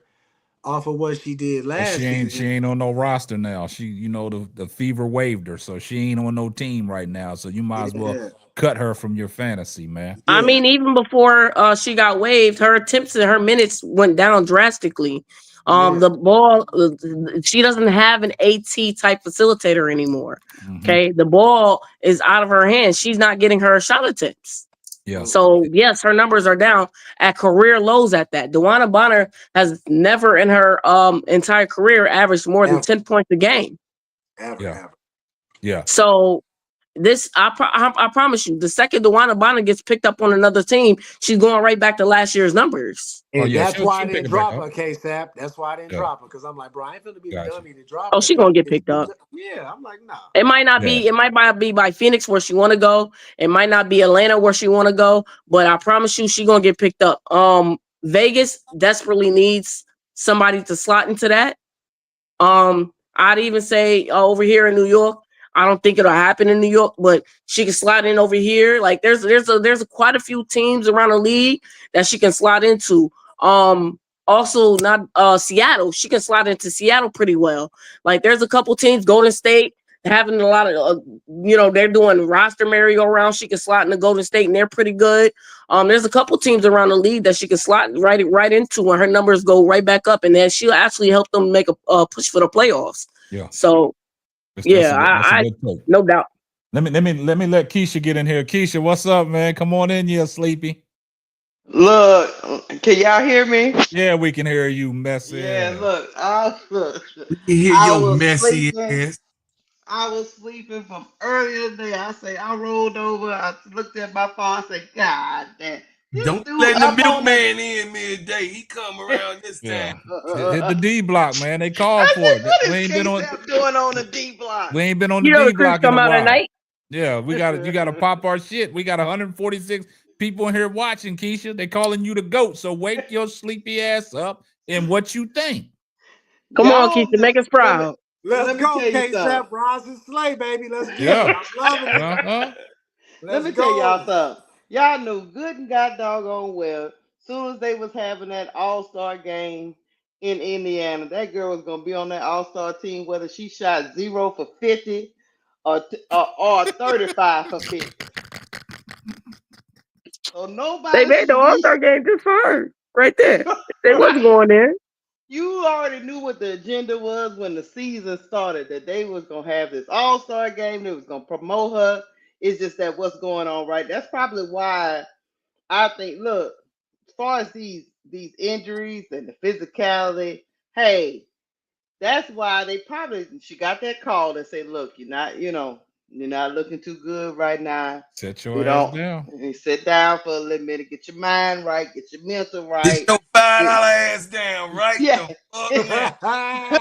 off of what she did last season. She ain't on no roster now. She, the fever waived her, so she ain't on no team right now. So you might as well cut her from your fantasy, man. I mean, even before she got waived, her attempts and her minutes went down drastically. The ball, she doesn't have an AT type facilitator anymore. Okay, the ball is out of her hands. She's not getting her shot attempts. Yeah. So yes, her numbers are down at career lows at that. DeWanna Bonner has never in her entire career averaged more than 10 points a game. Ever. Yeah. So this I promise you, the second DeWanna Bonner gets picked up on another team, she's going right back to last year's numbers. Oh, And yeah, that's why I she'll pick didn't it back drop up. her, K-Sap. That's why I didn't Yeah. drop her, because I'm like, bro, I ain't finna be the Gotcha. dummy to drop Oh, her. she gonna get picked up. Yeah, I'm like, nah. It might not Yeah. be. It might not be by Phoenix where she want to go. It might not be Atlanta where she want to go. But I promise you, she gonna get picked up. Vegas desperately needs somebody to slot into that. I'd even say over here in New York, I don't think it'll happen in New York, but she can slide in over here. Like there's quite a few teams around the league that she can slide into. Also not Seattle. She can slide into Seattle pretty well. Like there's a couple teams, Golden State, having a lot of they're doing roster merry-go-round. She can slot into Golden State and they're pretty good. There's a couple teams around the league that she can slot right into, and her numbers go right back up, and then she'll actually help them make a push for the playoffs. Yeah. So That's I a good take. no doubt. Let me let Keisha get in here. Keisha, what's up, man? Come on in, you sleepy. Look, can y'all hear me? Yeah, we can hear you, messy. Yeah, look, I You hear I your was messy sleeping. ass. I was sleeping from earlier today. I rolled over. I looked at my phone. I said, God damn. Don't dude let the up on milkman in midday. He come around this Yeah. time. Hit the D block, man. They called I for said, it. what We is ain't been on. K-Sap doing on the D block? We ain't been on You the know D the crews block in come a out while. at night. Yeah, you got to pop our shit. We got 146 people in here watching, Keisha. They calling you the GOAT. So wake your sleepy ass up and what you think. Come on, Y'all Keisha, make us proud. Let's let me go, tell you K-Sap. something. Rise and slay, baby. Let's get Yeah. it. I'm loving it. Uh-huh. Let Let's me tell y'all go. something. Y'all knew good and god doggone well. Soon as they was having that All-Star game in Indiana, that girl was gonna be on that All-Star team, whether she shot 0 for 50 or 35 for 50. So They nobody made the should be. All-Star game just for her, right there. They wasn't going there. You already knew what the agenda was when the season started, that they was gonna have this All-Star game. They was gonna promote her. It's just that what's going on, right? That's probably why I think. Look, as far as these injuries and the physicality, hey, that's why she got that call and say, look, you're not looking too good right now. Set your ass down. Sit down for a little minute, get your mind right, get your mental right. Get your $5 ass down, right? Yeah. The fuck now.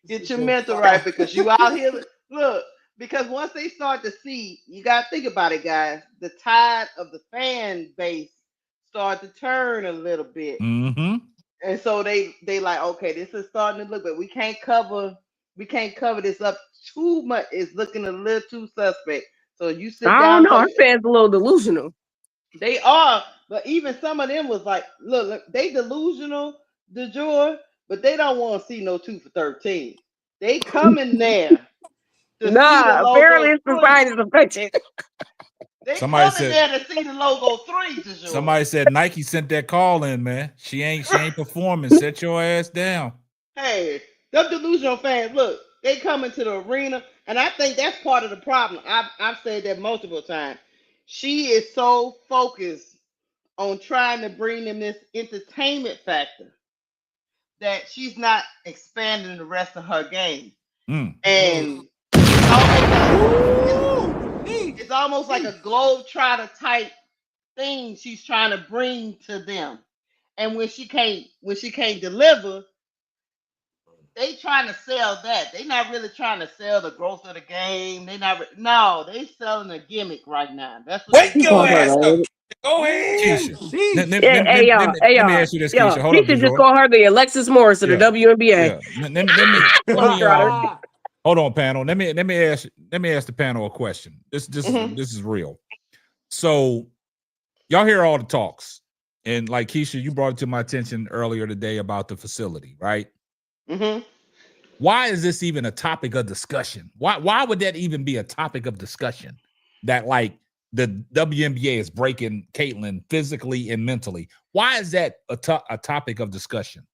Get your mental right, because you out here. Look, because once they start to see, you got to think about it, guys. The tide of the fan base start to turn a little bit, Mm-hmm. and so they like, okay, this is starting to look, but we can't cover this up too much. It's looking a little too suspect. So you sit I down. don't know. Her fans a little delusional. They are, but even some of them was like, look, they delusional, DeJoy, but they don't want to see no 2 for 13. They come in there to see the Apparently logo it's the 3. sign is affection. They Somebody come in said- there to see the logo 3, DeJoy. Somebody said Nike sent that call in, man. She ain't performing. Set your ass down. Hey, them delusional fans, look, they come into the arena, and I think that's part of the problem. I've said that multiple times. She is so focused on trying to bring them this entertainment factor that she's not expanding the rest of her game. Mm. And it's almost like a globetrotter type thing she's trying to bring to them. And when she can't deliver, they trying to sell that. They not really trying to sell the growth of the game. They selling a gimmick right now. That's what Wake they your doing. ass up. Go ahead. Keisha. Let me ask you this, Yo, Keisha. Hold up, Keisha just DeJoy. call her the Alexis Morris of the WNBA. Yeah. Let me hold on, panel. Let me ask the panel a question. This is real. So y'all hear all the talks, and like Keisha, you brought it to my attention earlier today about the facility, right? Mm-hmm. Why is this even a topic of discussion? Why would that even be a topic of discussion? That like the WNBA is breaking Caitlyn physically and mentally. Why is that a topic of discussion?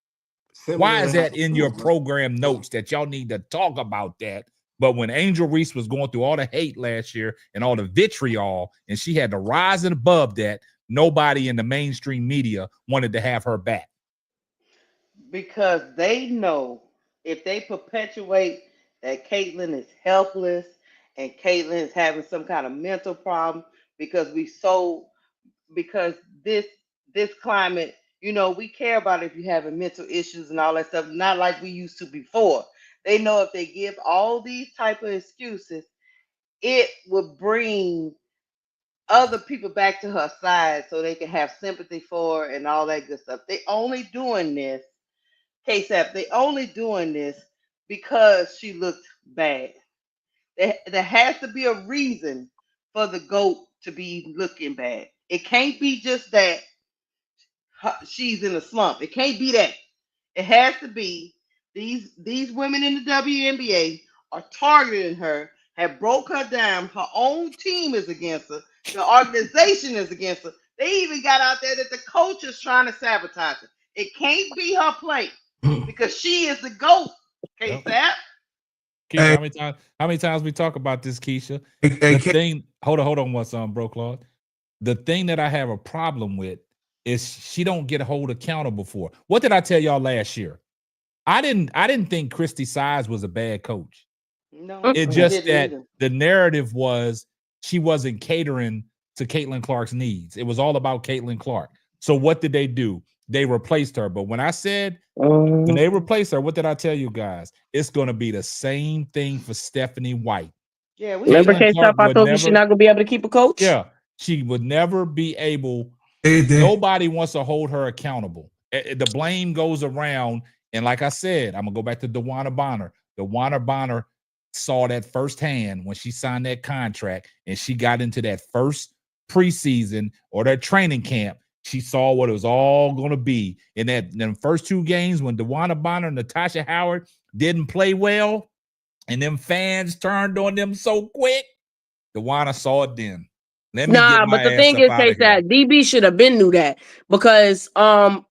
Why is that in your program notes that y'all need to talk about that? But when Angel Reese was going through all the hate last year and all the vitriol, and she had to rise and above that, nobody in the mainstream media wanted to have her back. Because they know if they perpetuate that Caitlyn is helpless and Caitlyn is having some kind of mental problem because because this climate, we care about if you're having mental issues and all that stuff, not like we used to before. They know if they give all these type of excuses, it would bring other people back to her side so they can have sympathy for her and all that good stuff. They only doing this, KSAP, they only doing this because she looked bad. There has to be a reason for the GOAT to be looking bad. It can't be just that she's in a slump. It can't be that. It has to be these women in the WNBA are targeting her, have broke her down. Her own team is against her. The organization is against her. They even got out there that the coach is trying to sabotage her. It can't be her play because she is the GOAT. Yep. KSAP. Keisha, how many times we talk about this, Keisha? Hold on one bro, Claude. The thing that I have a problem with is she don't get hold accountable for. What did I tell y'all last year? I didn't think Christy Size was a bad coach. No, It's just that either. the narrative was she wasn't catering to Caitlyn Clark's needs. It was all about Caitlyn Clark. So what did they do? They replaced her. But when I said when they replaced her, what did I tell you guys? It's going to be the same thing for Stephanie White. Yeah, remember K-Stop, I told you she's not going to be able to keep a coach? Yeah, she would never be able. Nobody wants to hold her accountable. The blame goes around. And like I said, I'm going to go back to DeWanna Bonner. DeWanna Bonner saw that firsthand when she signed that contract and she got into that first preseason or that training camp. She saw what it was all going to be in them first 2 games when DeWanna Bonner and Natasha Howard didn't play well and them fans turned on them so quick. DeWanna saw it then. Let me get my but the ass thing up is, out of here. DB should have been knew that because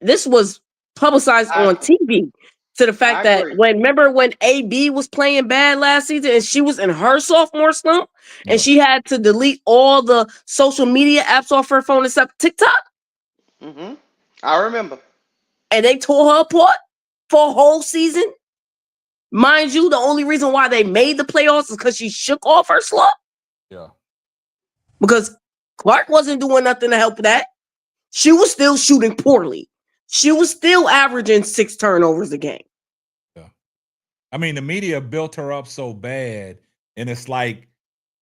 this was publicized on TV to the fact that remember when AB was playing bad last season and she was in her sophomore slump and she had to delete all the social media apps off her phone except TikTok. Mm-hmm. I remember. And they tore her apart for a whole season. Mind you, the only reason why they made the playoffs is because she shook off her slump. Yeah. Because Clark wasn't doing nothing to help that. She was still shooting poorly. She was still averaging 6 turnovers a game. Yeah. I mean, the media built her up so bad, and it's like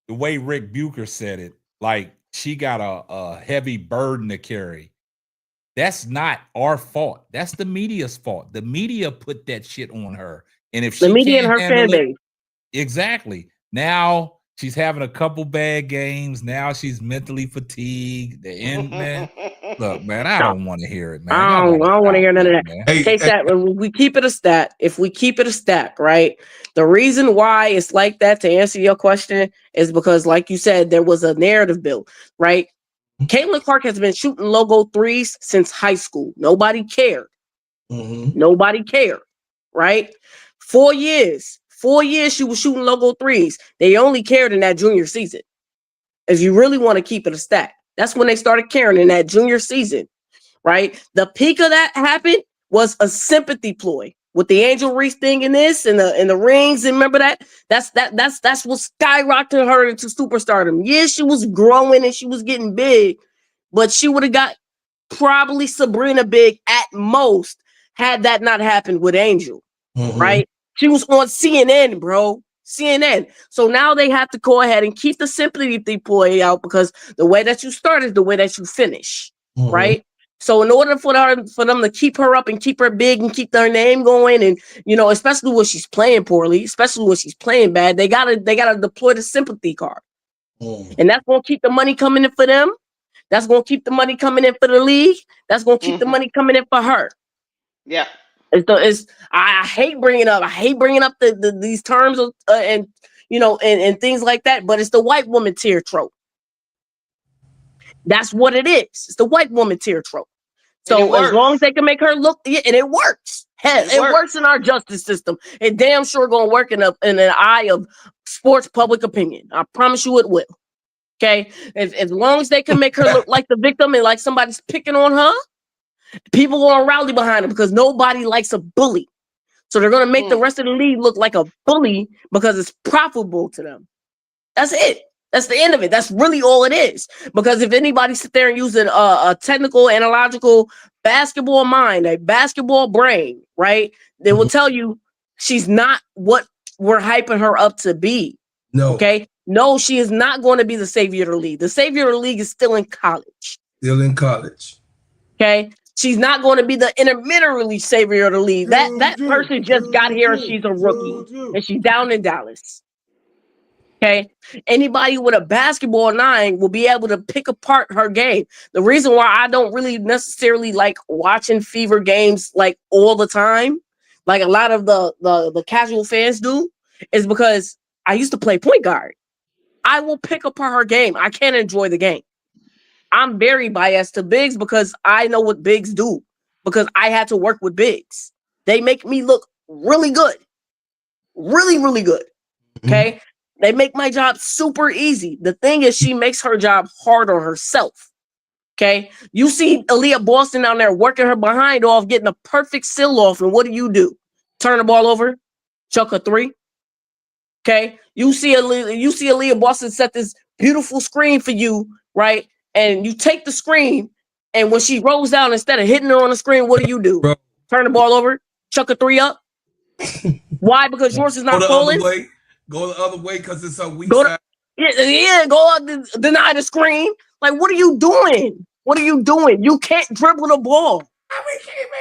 the way Rick Buker said it, like she got a heavy burden to carry. That's not our fault. That's the media's fault. The media put that shit on her. And if she the media can't and her handle fan base. exactly. Now she's having a couple bad games. Now she's mentally fatigued. The end, man. Look, man, I don't want to hear it, man. I don't want to hear none of that. Man. If we keep it a stat, right? The reason why it's like that, to answer your question, is because, like you said, there was a narrative built, right? Caitlyn Clark has been shooting logo 3s since high school. Nobody cared. Nobody cared, right? 4 years. 4 years she was shooting logo 3s. They only cared in that junior season. If you really want to keep it a stat, that's when they started caring, in that junior season, right? The peak of that happened was a sympathy ploy with the Angel Reese thing and this and the rings. And remember that? That's what skyrocketed her into superstardom. Yeah, she was growing and she was getting big, but she would have got probably Sabrina big at most had that not happened with Angel, right? She was on CNN, bro. CNN. So now they have to go ahead and keep the sympathy ploy out because the way that you start is the way that you finish, right? So in order for them to keep her up and keep her big and keep her name going, and especially when she's playing poorly, especially when she's playing bad, they gotta deploy the sympathy card, and that's gonna keep the money coming in for them. That's gonna keep the money coming in for the league. That's gonna keep the money coming in for her. Yeah. I hate bringing up these terms of, and things like that, but it's the white woman tier trope. That's what it is. It's the white woman tier trope. So as long as they can make her look, and it works. Hell, it works in our justice system. It damn sure gonna work in the eye of sports public opinion. I promise you it will. Okay, as long as they can make her look like the victim and like somebody's picking on her, people gonna rally behind her because nobody likes a bully. So they're gonna make the rest of the league look like a bully because it's profitable to them. That's it. That's the end of it. That's really all it is. Because if anybody sit there and use a technical, analogical basketball mind, a basketball brain, right, they will tell you she's not what we're hyping her up to be. No. Okay. No, she is not going to be the savior of the league. The savior of the league is still in college. Still in college. Okay. She's not going to be the intermediary savior of the league. That person just got here and she's a rookie. And she's down in Dallas. Okay. Anybody with a basketball 9 will be able to pick apart her game. The reason why I don't really necessarily like watching Fever games like all the time, like a lot of the casual fans do, is because I used to play point guard. I will pick apart her game. I can't enjoy the game. I'm very biased to bigs because I know what bigs do, because I had to work with bigs. They make me look really good. Really, really good. Okay. Mm-hmm. They make my job super easy. The thing is, she makes her job hard on herself. Okay. You see Aaliyah Boston down there working her behind off, getting a perfect seal off. And what do? Turn the ball over, chuck a 3. Okay. You see Aaliyah Boston set this beautiful screen for you, right? And you take the screen, and when she rolls down, instead of hitting her on the screen, what do? Bro. Turn the ball over, chuck a 3 up. Why? Because yours is not falling. Go the other way because it's a weak side. Go out, deny the screen. Like, what are you doing? What are you doing? You can't dribble the ball.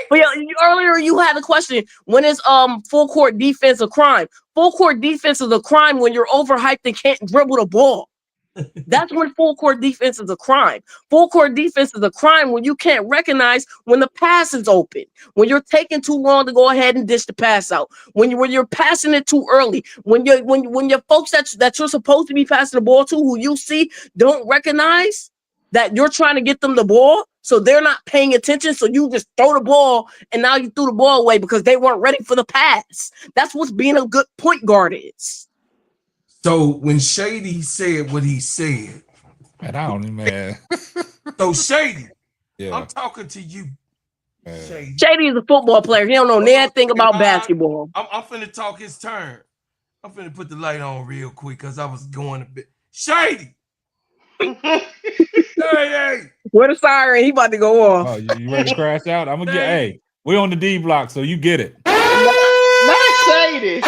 But earlier you had a question. When is full court defense a crime? Full court defense is a crime when you're overhyped and can't dribble the ball. That's when full court defense is a crime. Full court defense is a crime when you can't recognize when the pass is open, when you're taking too long to go ahead and dish the pass out, when you're passing it too early, when your folks that you're supposed to be passing the ball to, who you see, don't recognize that you're trying to get them the ball, so they're not paying attention. So you just throw the ball, and now you threw the ball away because they weren't ready for the pass. That's what being a good point guard is. So when Shady said what he said, man, I don't even, man. So Shady, yeah, I'm talking to you. Shady. Shady is a football player. He don't know anything about basketball. I'm finna talk his turn. I'm finna put the light on real quick because I was going a bit. Shady. Hey. Where the siren? He about to go off. Oh, you ready to crash out? I'm gonna get. Hey, we on the D block, so you get it. Not Shady.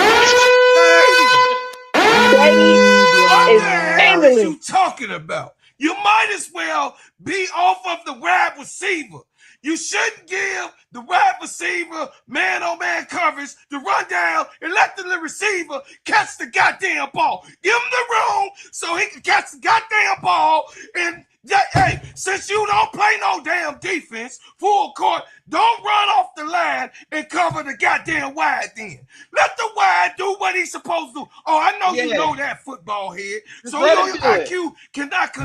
What are you talking about? You might as well be off of the wide receiver. You shouldn't give the wide receiver man-on-man coverage to run down and let the receiver catch the goddamn ball. Give him the room so he can catch the goddamn ball. And hey, since you don't play no damn defense, full court, don't run off the line and cover the goddamn wide then. Let the wide do what he's supposed to do. Oh, I know you know that, football head. So your IQ cannot,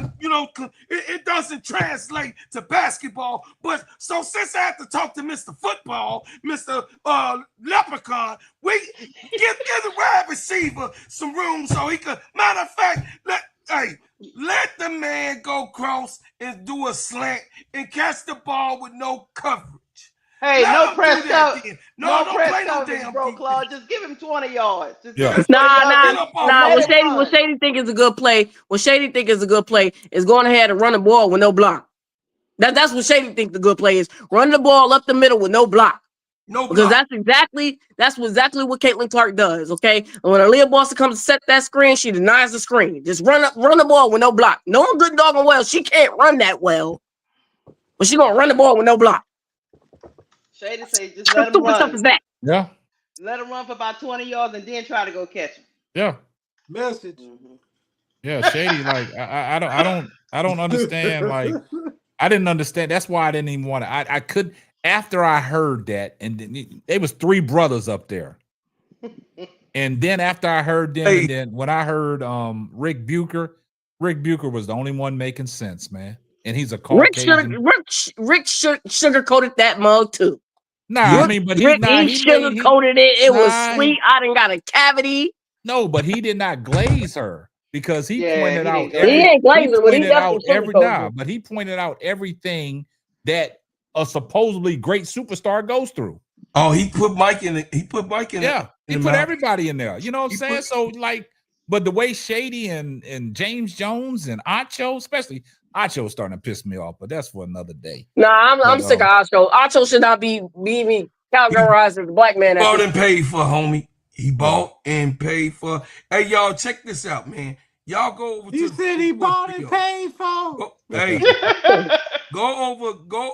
it doesn't translate to basketball. But so since I have to talk to Mr. Football, Mr. Leprechaun, we give the wide receiver some room so he can, matter of fact, let the man go cross and do a slant and catch the ball with no coverage. Hey, no press coverage. No press coverage, bro, Claude. Just give him 20 yards. Nah. What Shady think is a good play. What Shady think is a good play is going ahead and run the ball with no block. That's what Shady think the good play is. Run the ball up the middle with no block. Because that's exactly what Caitlyn Clark does. Okay, and when Aaliyah Boston comes to set that screen, she denies the screen. Just run the ball with no block. No one good doggone well. She can't run that well, but she gonna run the ball with no block. Shady say just let him run. Stuff is that? Yeah. Let him run for about 20 yards and then try to go catch him. Yeah. Message. Mm-hmm. Yeah, Shady. Like I don't understand. Like I didn't understand. That's why I didn't even want to. I could. After I heard that, and there was 3 brothers up there, and then after I heard them, and then when I heard Rick Buker was the only one making sense, man. And he's a Caucasian. Rick sugarcoated that mug too. Nah, I mean, but he sugarcoated it. It was sweet. I done got a cavity. No, but he did not glaze her because he pointed out. But he pointed out everything that a supposedly great superstar goes through. Oh, he put Mike in it. He put Mike in it. Yeah, he put everybody in there. You know what I'm saying? So like But the way Shady and James Jones and Acho, especially Acho's starting to piss me off, but that's for another day. Nah, I'm sick of Acho. Acho should not be categorized as a black man. Bought and paid for, homie. He bought and paid for. Hey, y'all, check this out, man. Y'all go over. He said he bought and paid for. Hey, go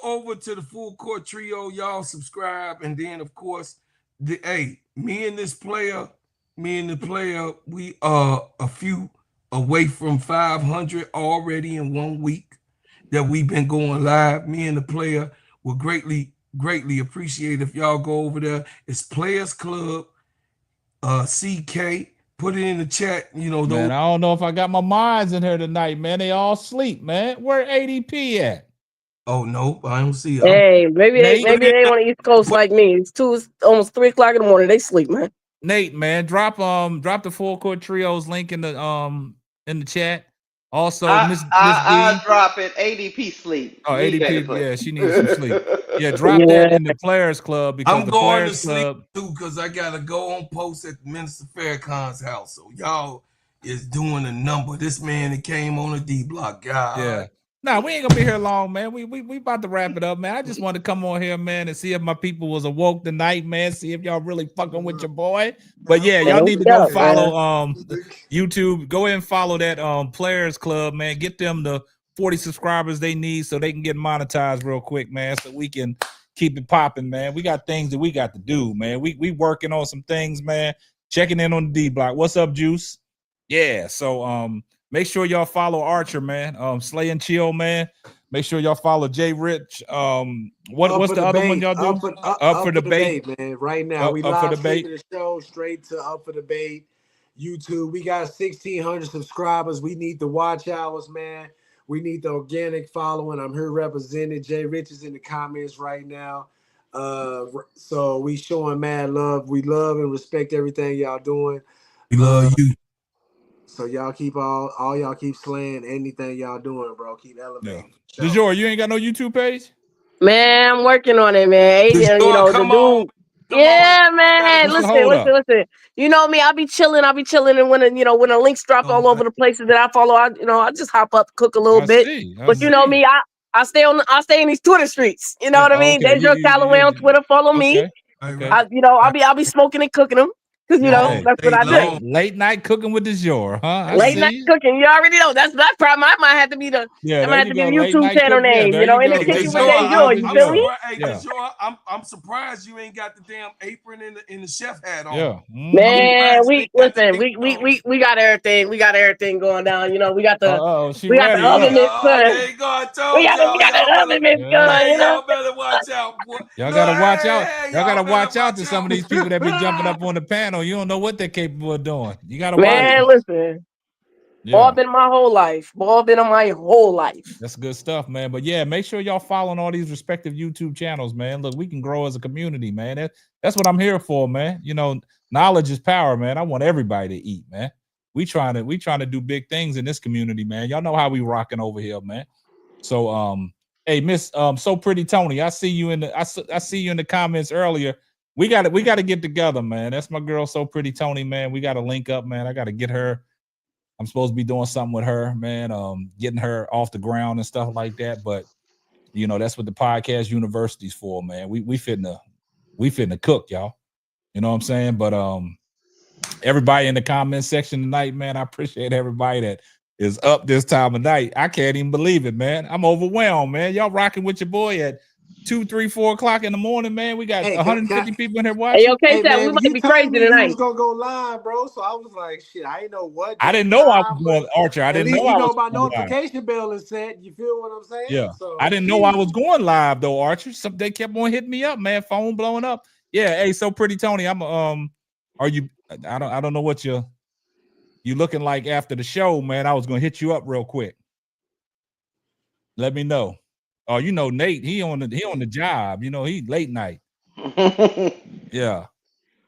over to the Full Court Trio. Y'all subscribe, and then of course, me and the player, we are a few away from 500 already in 1 week that we've been going live. Me and the player will greatly appreciate if y'all go over there. It's Players Club, CK. Put it in the chat. You know, man, I don't know if I got my minds in here tonight, man. They all sleep, man. Where ADP at? Oh no, I don't see them. Hey, maybe they on the East Coast like me. It's almost 3 o'clock in the morning. They sleep, man. Nate, man, drop the Full Court Trios link in the chat. Also, Miss I'll drop it. ADP sleep. Oh, ADP, yeah, she needs some sleep. Yeah, drop that in the Players Club because I'm the going Players to sleep Club too because I gotta go on post at Minister Farrakhan's house. So y'all is doing a number. This man that came on a D-Block, guy. Yeah. No, we ain't gonna be here long, man. We about to wrap it up, man. I just want to come on here, man, and see if my people was awoke tonight, man. See if y'all really fucking with your boy. But yeah, y'all need to go follow YouTube. Go ahead and follow that Players Club, man. Get them the 40 subscribers they need so they can get monetized real quick, man. So we can keep it popping, man. We got things that we got to do, man. We working on some things, man. Checking in on the D-Block. What's up, Juice? Yeah. So make sure y'all follow Archer, man. Slay and Chill, man. Make sure y'all follow Jay Rich. What's the other one y'all do? Up for debate, man. Right now, we live streaming the show straight to Up for Debate YouTube. We got 1,600 subscribers. We need the watch hours, man. We need the organic following. I'm here represented. Jay Rich is in the comments right now. So we showing mad love. We love and respect everything y'all doing. We love you. So y'all keep all y'all keep slaying anything y'all doing, bro. Keep elevating. Yeah. DeJour, you ain't got no YouTube page? Man, I'm working on it, man. You know, the dude. Yeah, man. Listen. You know me, I'll be chilling, and when the links drop all over the places that I follow, I just hop up, cook a little bit. But you know me, I stay in these Twitter streets. You know what I mean? There's your Callaway on Twitter. Follow me. I'll be smoking and cooking them. Because that's what I do. Late night cooking with DeJour, huh? Late night cooking. You already know. That's problem. I might have to be the YouTube channel name. In the kitchen with DeJour. You feel me? Hey, DeJour, I'm surprised you ain't got the damn apron in the chef hat on. Yeah. Man, we got everything. We got everything going down. We got the oven mitt gun. We got the oven mitt gun. Y'all better watch out, boy. Y'all gotta watch out. Y'all gotta watch out to some of these people that be jumping up on the panel. You don't know what they're capable of doing. You gotta watch. Man, listen. Ball been my whole life. Ball been on my whole life. That's good stuff, man. But yeah, make sure y'all following all these respective YouTube channels, man. Look, we can grow as a community, man. That's what I'm here for, man. Knowledge is power, man. I want everybody to eat, man. We trying to do big things in this community, man. Y'all know how we rocking over here, man. So hey, Miss So Pretty Tony, I see you in the comments earlier. We got to get together, man. That's my girl, So Pretty Tony, man. We got to link up, man. I got to get her. I'm supposed to be doing something with her, man. Getting her off the ground and stuff like that. But that's what the podcast university's for, man. We finna cook, y'all. You know what I'm saying? But everybody in the comment section tonight, man, I appreciate everybody that is up this time of night. I can't even believe it, man. I'm overwhelmed, man. Y'all rocking with your boy at 2, 3, 4 o'clock in the morning, man. We got 150 people in here watching. Hey, okay, we might be crazy tonight. You was gonna go live, bro. So I was like, shit, I didn't know what. I didn't know I was going Archer. I didn't know my notification bell is set. You feel what I'm saying? Yeah. So, I didn't know I was going live though, Archer. They kept on hitting me up, man. Phone blowing up. Yeah. Hey, So Pretty Tony, I'm are you? I don't know what you looking like after the show, man. I was gonna hit you up real quick. Let me know. Oh, Nate, he on the job. He late night. Yeah.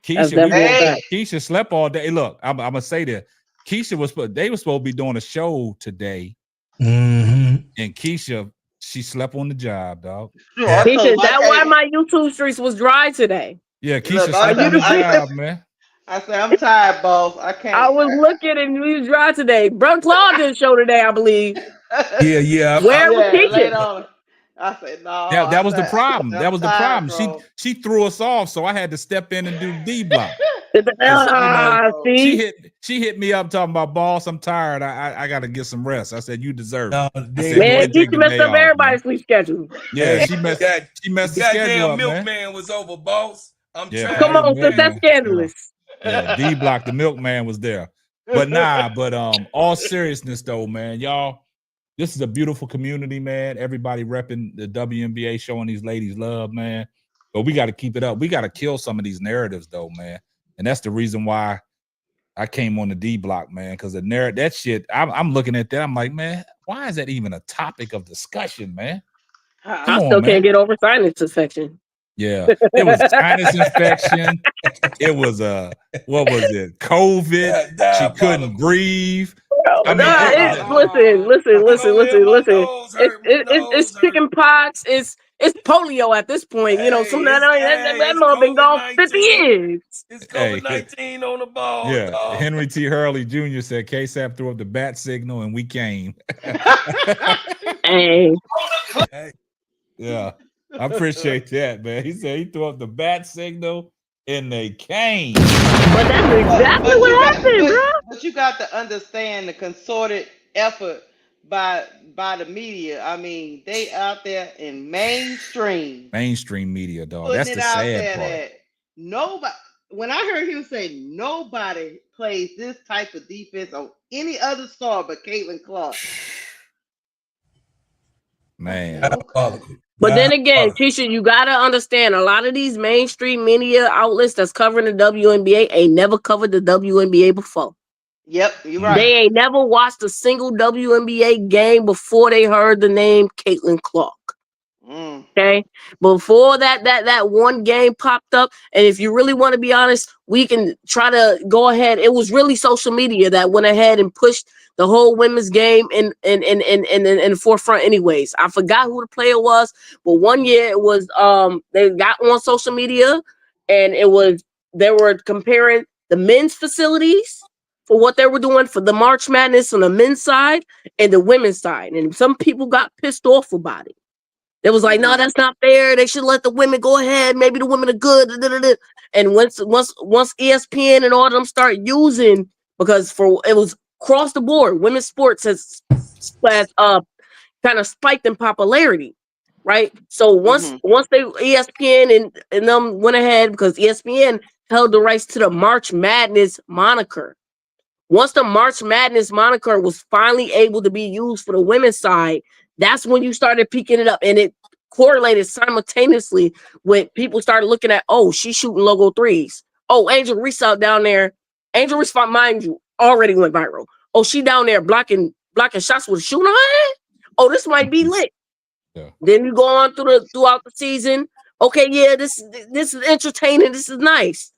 Keisha slept all day. Look, I'm gonna say that Keisha was supposed to be doing a show today. Mm-hmm. And Keisha, she slept on the job, dog. Keisha, that's why my YouTube streaks was dry today. Yeah, Keisha slept on the job, man. I said, I'm tired, boss. I can't. I was looking and we was dry today. Bro, Claude didn't show today, I believe. Yeah. Where was Yeah, teaching? later on. I said, no. That was the problem. That I'm was the tired, problem. bro. She threw us off, so I had to step in and do D block. See? She hit me up talking about, boss, I'm tired. I got to get some rest. I said, you deserve it. No, I said, go ahead Man, and take teacher the messed day up off, everybody's man. sleep schedule. Yeah, she messed the schedule goddamn up, man. milkman was over, boss. I'm Yeah, trying. Come on, sis, that's scandalous. Yeah, D block, the milkman was there. But all seriousness though, man, y'all, this is a beautiful community, man. Everybody repping the WNBA, showing these ladies love, man. But we got to keep it up. We got to kill some of these narratives though, man. And that's the reason why I came on the D block, man, because the narrative, that shit, I'm looking at that. I'm like, man, why is that even a topic of discussion, man? I still can't get over sinus infection. Yeah, it was sinus infection. It was what was it? COVID. She couldn't breathe. I mean, listen. It's chicken pox. It's polio at this point. You know, some that mother been gone 50 years. It's COVID-19 on the ball. Yeah, dog. Henry T. Hurley Jr. said KSAP threw up the bat signal and we came. Hey. Yeah, I appreciate that, man. He said he threw up the bat signal and they came. But that's exactly what happened, bro. But you got to understand the concerted effort by the media. I mean, they out there in mainstream media, dog. putting That's it the out sad there part. that nobody. When I heard him say nobody plays this type of defense on any other star but Caitlyn Clark. Man. But then again, Keisha, you gotta understand a lot of these mainstream media outlets that's covering the WNBA ain't never covered the WNBA before. Yep, you're right. They ain't never watched a single WNBA game before they heard the name Caitlyn Clark. Okay, before that one game popped up, and if you really want to be honest, we can try to go ahead. It was really social media that went ahead and pushed the whole women's game in the forefront. Anyways, I forgot who the player was, but one year it was they got on social media, and they were comparing the men's facilities for what they were doing for the March Madness on the men's side and the women's side, and some people got pissed off about it. It was like, no, that's not fair. They should let the women go ahead. Maybe the women are good. And once ESPN and all of them start using, because it was across the board, women's sports has kind of spiked in popularity, right? So once they ESPN and them went ahead, because ESPN held the rights to the March Madness moniker. Once the March Madness moniker was finally able to be used for the women's side, that's when you started picking it up, and it correlated simultaneously when people started looking at, oh, she's shooting logo threes. Oh, Angel Reese out down there. Angel Reese, mind you, already went viral. Oh, she down there blocking shots with a shooter on her head. Oh, this might be lit. Yeah. Then you go on throughout the season. Okay, yeah, this is entertaining. This is nice.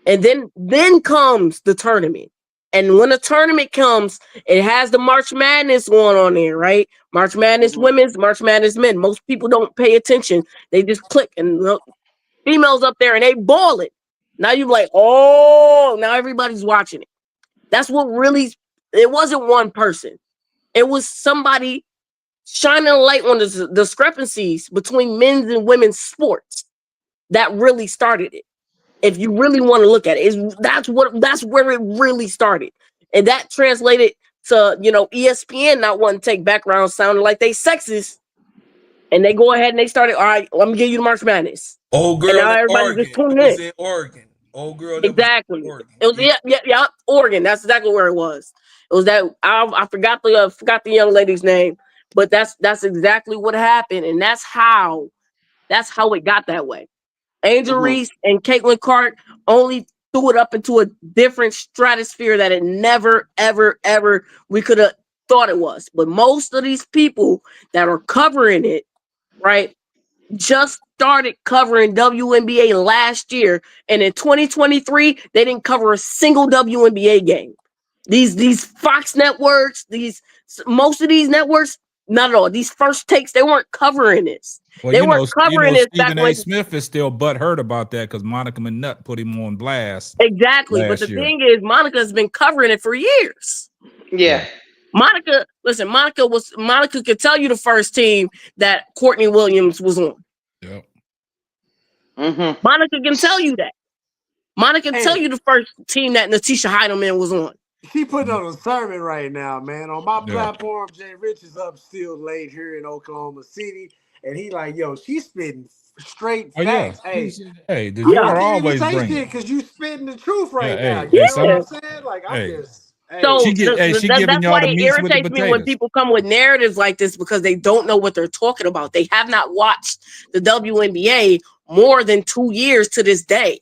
And then comes the tournament. And when the tournament comes, it has the March Madness going on there, right? March Madness women's, March Madness men. Most people don't pay attention. They just click and females up there and they ball it. Now you're like, oh, now everybody's watching it. That's what really, it wasn't one person. It was somebody shining a light on the discrepancies between men's and women's sports that really started it. If you really want to look at it, that's where it really started. And that translated to, ESPN not wanting to take background sounding like they sexist. And they go ahead and they started, all right, let me give you the March Madness. Old girl and now everybody Oregon. just tuned in. Oregon. Old girl. Exactly. It was yeah, Oregon. That's exactly where it was. It was that I forgot the young lady's name, but that's exactly what happened, and that's how it got that way. Angel Reese and Caitlyn Clark only threw it up into a different stratosphere that it never, ever, ever we could have thought it was. But most of these people that are covering it, right, just started covering WNBA last year. And in 2023, they didn't cover a single WNBA game. These Fox networks, most of these networks, Not at all. These first takes, they weren't covering this. Well, They weren't covering this back Stephen A. when. Smith is still butthurt about that because Monica McNutt put him on blast. Exactly. But the thing is, Monica's been covering it for years. Yeah. Monica could tell you the first team that Courtney Williams was on. Yep. Mm-hmm. Monica can tell you that. Monica can tell you the first team that Natisha Heidelman was on. She putting on a sermon right now, man. On my platform, Jay Rich is up still late here in Oklahoma City, and he like, yo, she's spitting straight facts. Yeah. Hey, the I Joker always bring it because you spitting the truth right now. Hey, You know what I'm saying? Like I'm just. So she giving that's y'all why the it meats with the irritates me when potatoes. people come with narratives like this because they don't know what they're talking about. They have not watched the WNBA more than 2 years to this day.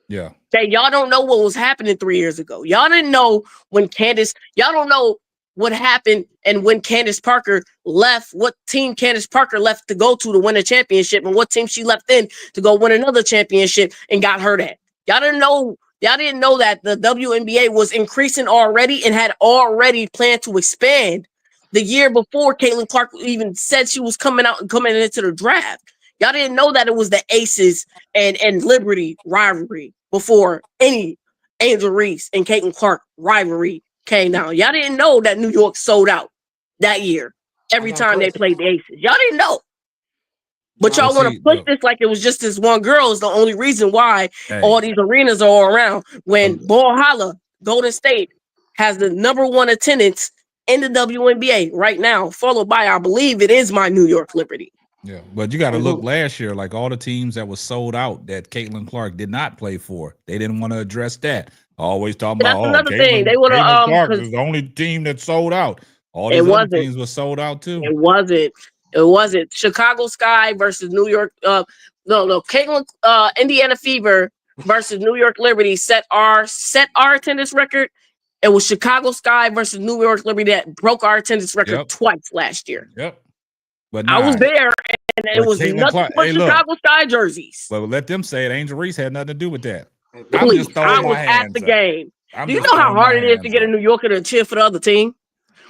Yeah. Okay, y'all don't know what was happening 3 years ago. Y'all didn't know when y'all don't know what happened and when Candace Parker left, what team Candace Parker left to go to win a championship and what team she left in to go win another championship and got hurt at. Y'all didn't know that the WNBA was increasing already and had already planned to expand the year before Caitlyn Clark even said she was coming into the draft. Y'all didn't know that it was the Aces and Liberty rivalry before any Angel Reese and Caitlyn Clark rivalry came down. Y'all didn't know that New York sold out that year every time they played the Aces. Y'all didn't know. But y'all want to push this like it was just this one girl is the only reason why all these arenas are all around. When Ball Holla, Golden State, has the #1 attendance in the WNBA right now, followed by, I believe it is my New York Liberty. Yeah, but you got to look last year, like all the teams that was sold out that Caitlyn Clark did not play for. They didn't want to address that. Always talking about, another thing. They would have Clark is the only team that sold out. All these other teams were sold out too. It wasn't. Chicago Sky versus New York. Caitlyn, Indiana Fever versus New York Liberty set our attendance record. It was Chicago Sky versus New York Liberty that broke our attendance record twice last year. Yep. But I was there, and it was nothing but Chicago Sky jerseys. But let them say it. Angel Reese had nothing to do with that. Please, I was at the game. Do you know how hard it is to get a New Yorker to cheer for the other team?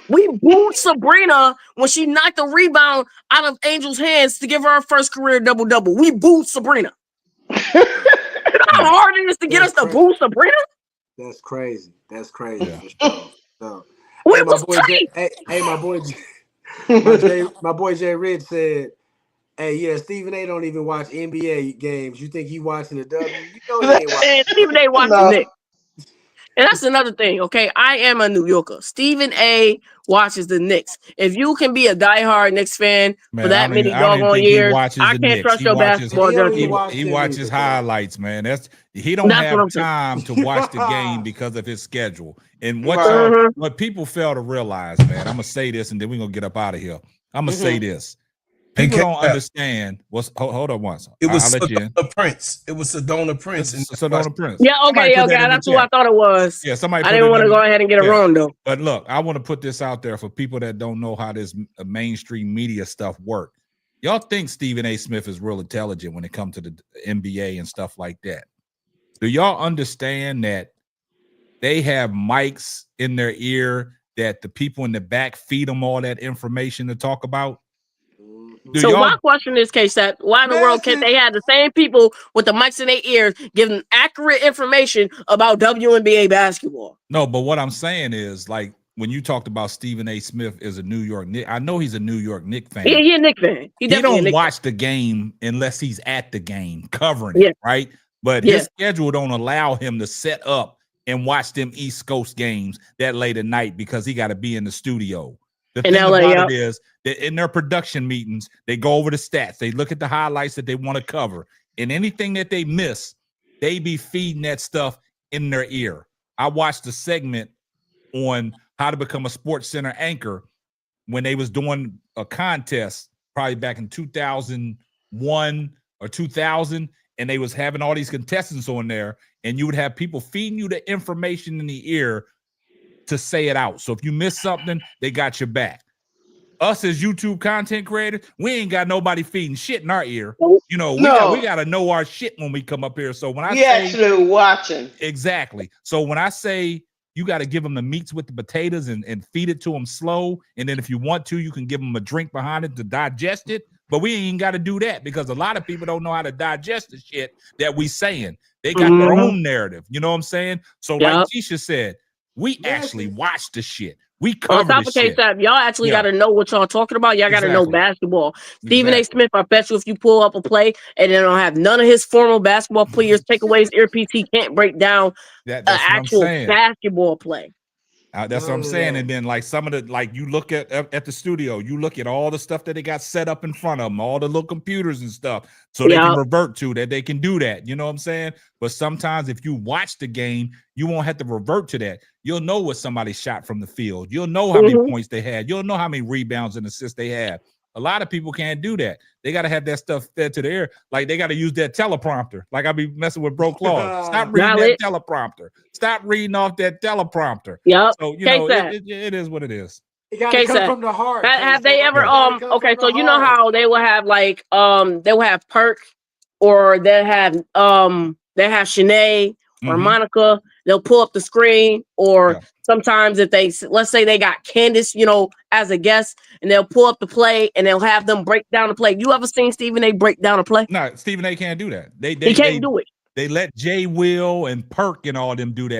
We booed Sabrina when she knocked the rebound out of Angel's hands to give her first career double-double. We booed Sabrina. You know how hard it is to get us to boo Sabrina? That's crazy. That's crazy. Yeah. My boy Jay Ridge said, "Hey, yeah, Stephen A. don't even watch NBA games. You think he watching the W? You know he ain't watching." Stephen A. watching the Knicks. And that's another thing, okay? I am a New Yorker. Stephen A. watches the Knicks. If you can be a diehard Knicks fan for that many doggone years, I can't trust your basketball judgment. He watches highlights, man. He don't have time to watch the game because of his schedule. And what people fail to realize, man, I'm gonna say this, and then we're gonna get up out of here. I'm gonna say this. People don't understand what's hold on once. It was Sedona Prince. It was Sedona Prince. Sedona Prince. Yeah, okay. That's who I thought it was. Yeah, somebody. I didn't want to go ahead and get it wrong though. But look, I want to put this out there for people that don't know how this mainstream media stuff work. Y'all think Stephen A. Smith is real intelligent when it comes to the NBA and stuff like that? Do y'all understand that they have mics in their ear that the people in the back feed them all that information to talk about? So my question is, K-Sap, why in the world can't they have the same people with the mics in their ears giving accurate information about WNBA basketball? No, but what I'm saying is, like, when you talked about Stephen A. Smith as a New York Knicks, I know he's a New York Knicks fan. He's a Knicks fan. He don't watch the game unless he's at the game covering it, right? But his schedule don't allow him to set up and watch them East Coast games that late at night because he got to be in the studio. The thing about it is that in their production meetings, they go over the stats. They look at the highlights that they want to cover. And anything that they miss, they be feeding that stuff in their ear. I watched a segment on how to become a Sports Center anchor when they was doing a contest probably back in 2001 or 2000, and they was having all these contestants on there, and you would have people feeding you the information in the ear to say it out. So if you miss something, they got your back. Us as YouTube content creators, we ain't got nobody feeding shit in our ear. You know, we got to know our shit when we come up here. So when I say actually watching. Exactly. So when I say You got to give them the meats with the potatoes and feed it to them slow. And then if you want to, you can give them a drink behind it to digest it. But we ain't got to do that because a lot of people don't know how to digest the shit that we saying. They got their own narrative. You know what I'm saying? So like Keisha said, we actually watch the shit. We cover on top the of shit. K-Sap, y'all actually got to know what y'all talking about. Y'all got to know basketball. Stephen A. Smith, I bet you if you pull up a play and they don't have none of his former basketball players takeaways, earpiece, he can't break down an actual basketball play. That's what I'm saying. And then like some of the, like you look at the studio, you look at all the stuff that they got set up in front of them, all the little computers and stuff, so they can revert to that. They can do that. You know what I'm saying? But sometimes if you watch the game, you won't have to revert to that. You'll know what somebody shot from the field. You'll know how many points they had. You'll know how many rebounds and assists they had. A lot of people can't do that. They got to have that stuff fed to the air. Like they got to use that teleprompter. Like I be messing with Bro Claude. Stop reading that teleprompter. Stop reading off that teleprompter. Yep. So you know it is what it is. It got to come from the heart. Have they ever okay, so you know how they will have like they will have Perk or they have Shanae or Monica. They'll pull up the screen, or sometimes if they, let's say they got Candace, you know, as a guest, and they'll pull up the play and they'll have them break down the play. You ever seen Stephen A. break down a play? No, Stephen A. can't do that. He can't do it. They let Jay Will and Perk and all them do that.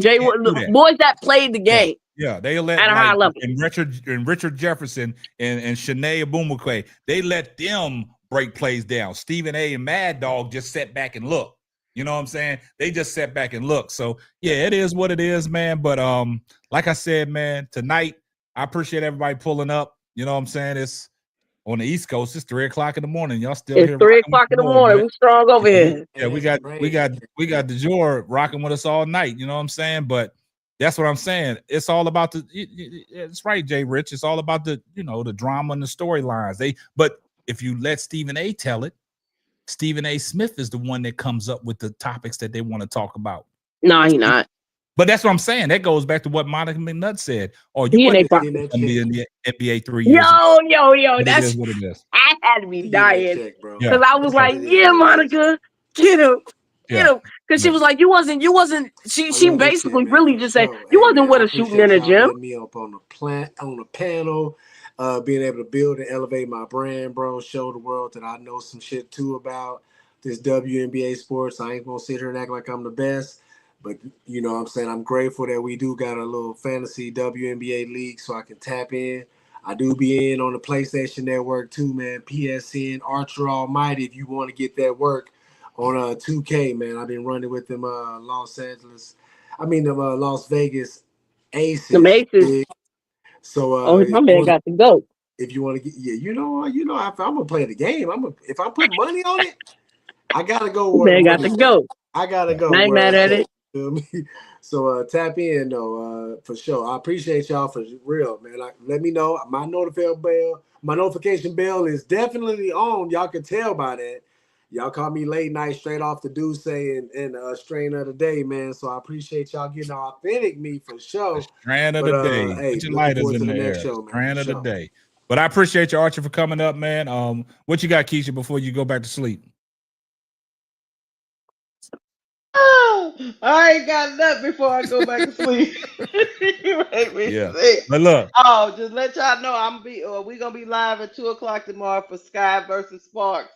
Jay Will, the boys that played the game. Yeah, they let at a high level. And Richard Jefferson and Shanae Abumukwe, they let them break plays down. Stephen A. and Mad Dog just sat back and look. You know what I'm saying? They just sat back and look. So yeah, it is what it is, man. But like I said, man, tonight I appreciate everybody pulling up. You know what I'm saying? It's on the East Coast. It's 3 o'clock in the morning. Y'all still here? 3 o'clock in the morning. We strong over here. Yeah, we got DeJour rocking with us all night. You know what I'm saying? But that's what I'm saying. It's all about it's right, Jay Rich. It's all about the drama and the storylines. But if you let Stephen A. tell it, Stephen A. Smith is the one that comes up with the topics that they want to talk about. No, he's not. But that's what I'm saying. That goes back to what Monica McNutt said. Oh, you wasn't in the NBA 3 years ago. Yo, that's what it is. I had to be dying because I was like, yeah, Monica, get him. Because she was like, you wasn't. She basically really just said you wasn't with us shooting in the gym. Me up on the panel. Being able to build and elevate my brand, bro, show the world that I know some shit too about this WNBA sports. I ain't gonna sit here and act like I'm the best, but you know what I'm saying? I'm grateful that we do got a little fantasy WNBA league so I can tap in. I do be in on the PlayStation Network too, man. PSN, Archer Almighty, if you want to get that work on 2K, man. I've been running with them Las Vegas Aces. The Aces. So my man got to go. If you want to get, if I'm gonna play the game, if I put money on it, I gotta go. Man got to go. I gotta go. I ain't mad at it. So tap in though, for sure. I appreciate y'all for real, man. Let me know. My notification bell is definitely on. Y'all can tell by that. Y'all caught me late night straight off the Deuce and strain of the day, man. So I appreciate y'all getting authentic me for sure. Strain of the day. Hey, put your lighters in there. Strain of the day. But I appreciate you, Archie, for coming up, man. What you got, Keisha, before you go back to sleep? I ain't got nothing before I go back to sleep. You make me sick. But look. Oh, just let y'all know we gonna be live at 2:00 tomorrow for Sky versus Sparks.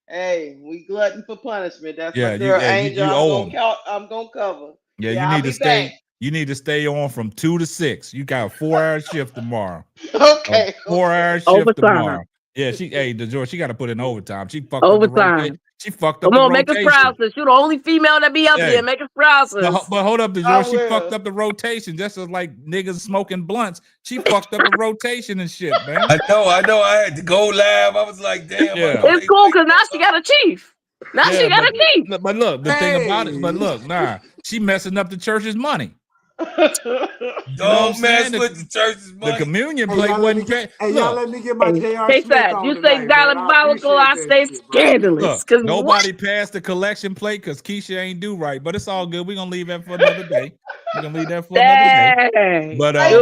Hey, we glutton for punishment. That's my girl Angel. I'm gonna cover. Yeah, you need to stay. Back. You need to stay on from 2 to 6. You got a 4-hour shift tomorrow. Okay. 4-hour shift tomorrow. Yeah, DeJour, she got to put in overtime. She fucked overtime. She fucked up. Come on, make us proud, sis. You're the only female that be up here. Make us proud, sis. But hold up, DeJour. She fucked up the rotation, just as like niggas smoking blunts. She fucked up the rotation and shit, man. I know. I had to go live. I was like, damn. Yeah. It's cool because now she got a chief. She got a chief. But look, the thing about it. But look, she messing up the church's money. Don't mess with the church's money. The communion plate wasn't. Y'all let me get my JR Smith on. You say diabolical, I say scandalous. Look, nobody passed the collection plate because Keisha ain't do right, but it's all good. We're gonna leave that for another day. But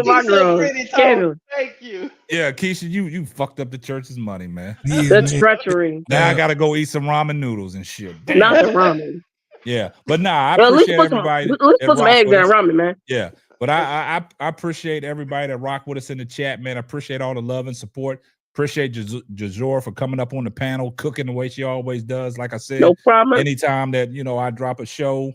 my girl, thank you. Yeah, Keisha, you fucked up the church's money, man. That's treachery. Now I gotta go eat some ramen noodles and shit. Not the ramen. Yeah, but nah, I Well, at least appreciate put some, everybody at least that put some rock eggs with in us. ramen, man. Yeah, but I appreciate everybody that rock with us in the chat, man. I appreciate all the love and support. Appreciate Jazor for coming up on the panel, cooking the way she always does. Like I said, No problem. anytime that I drop a show,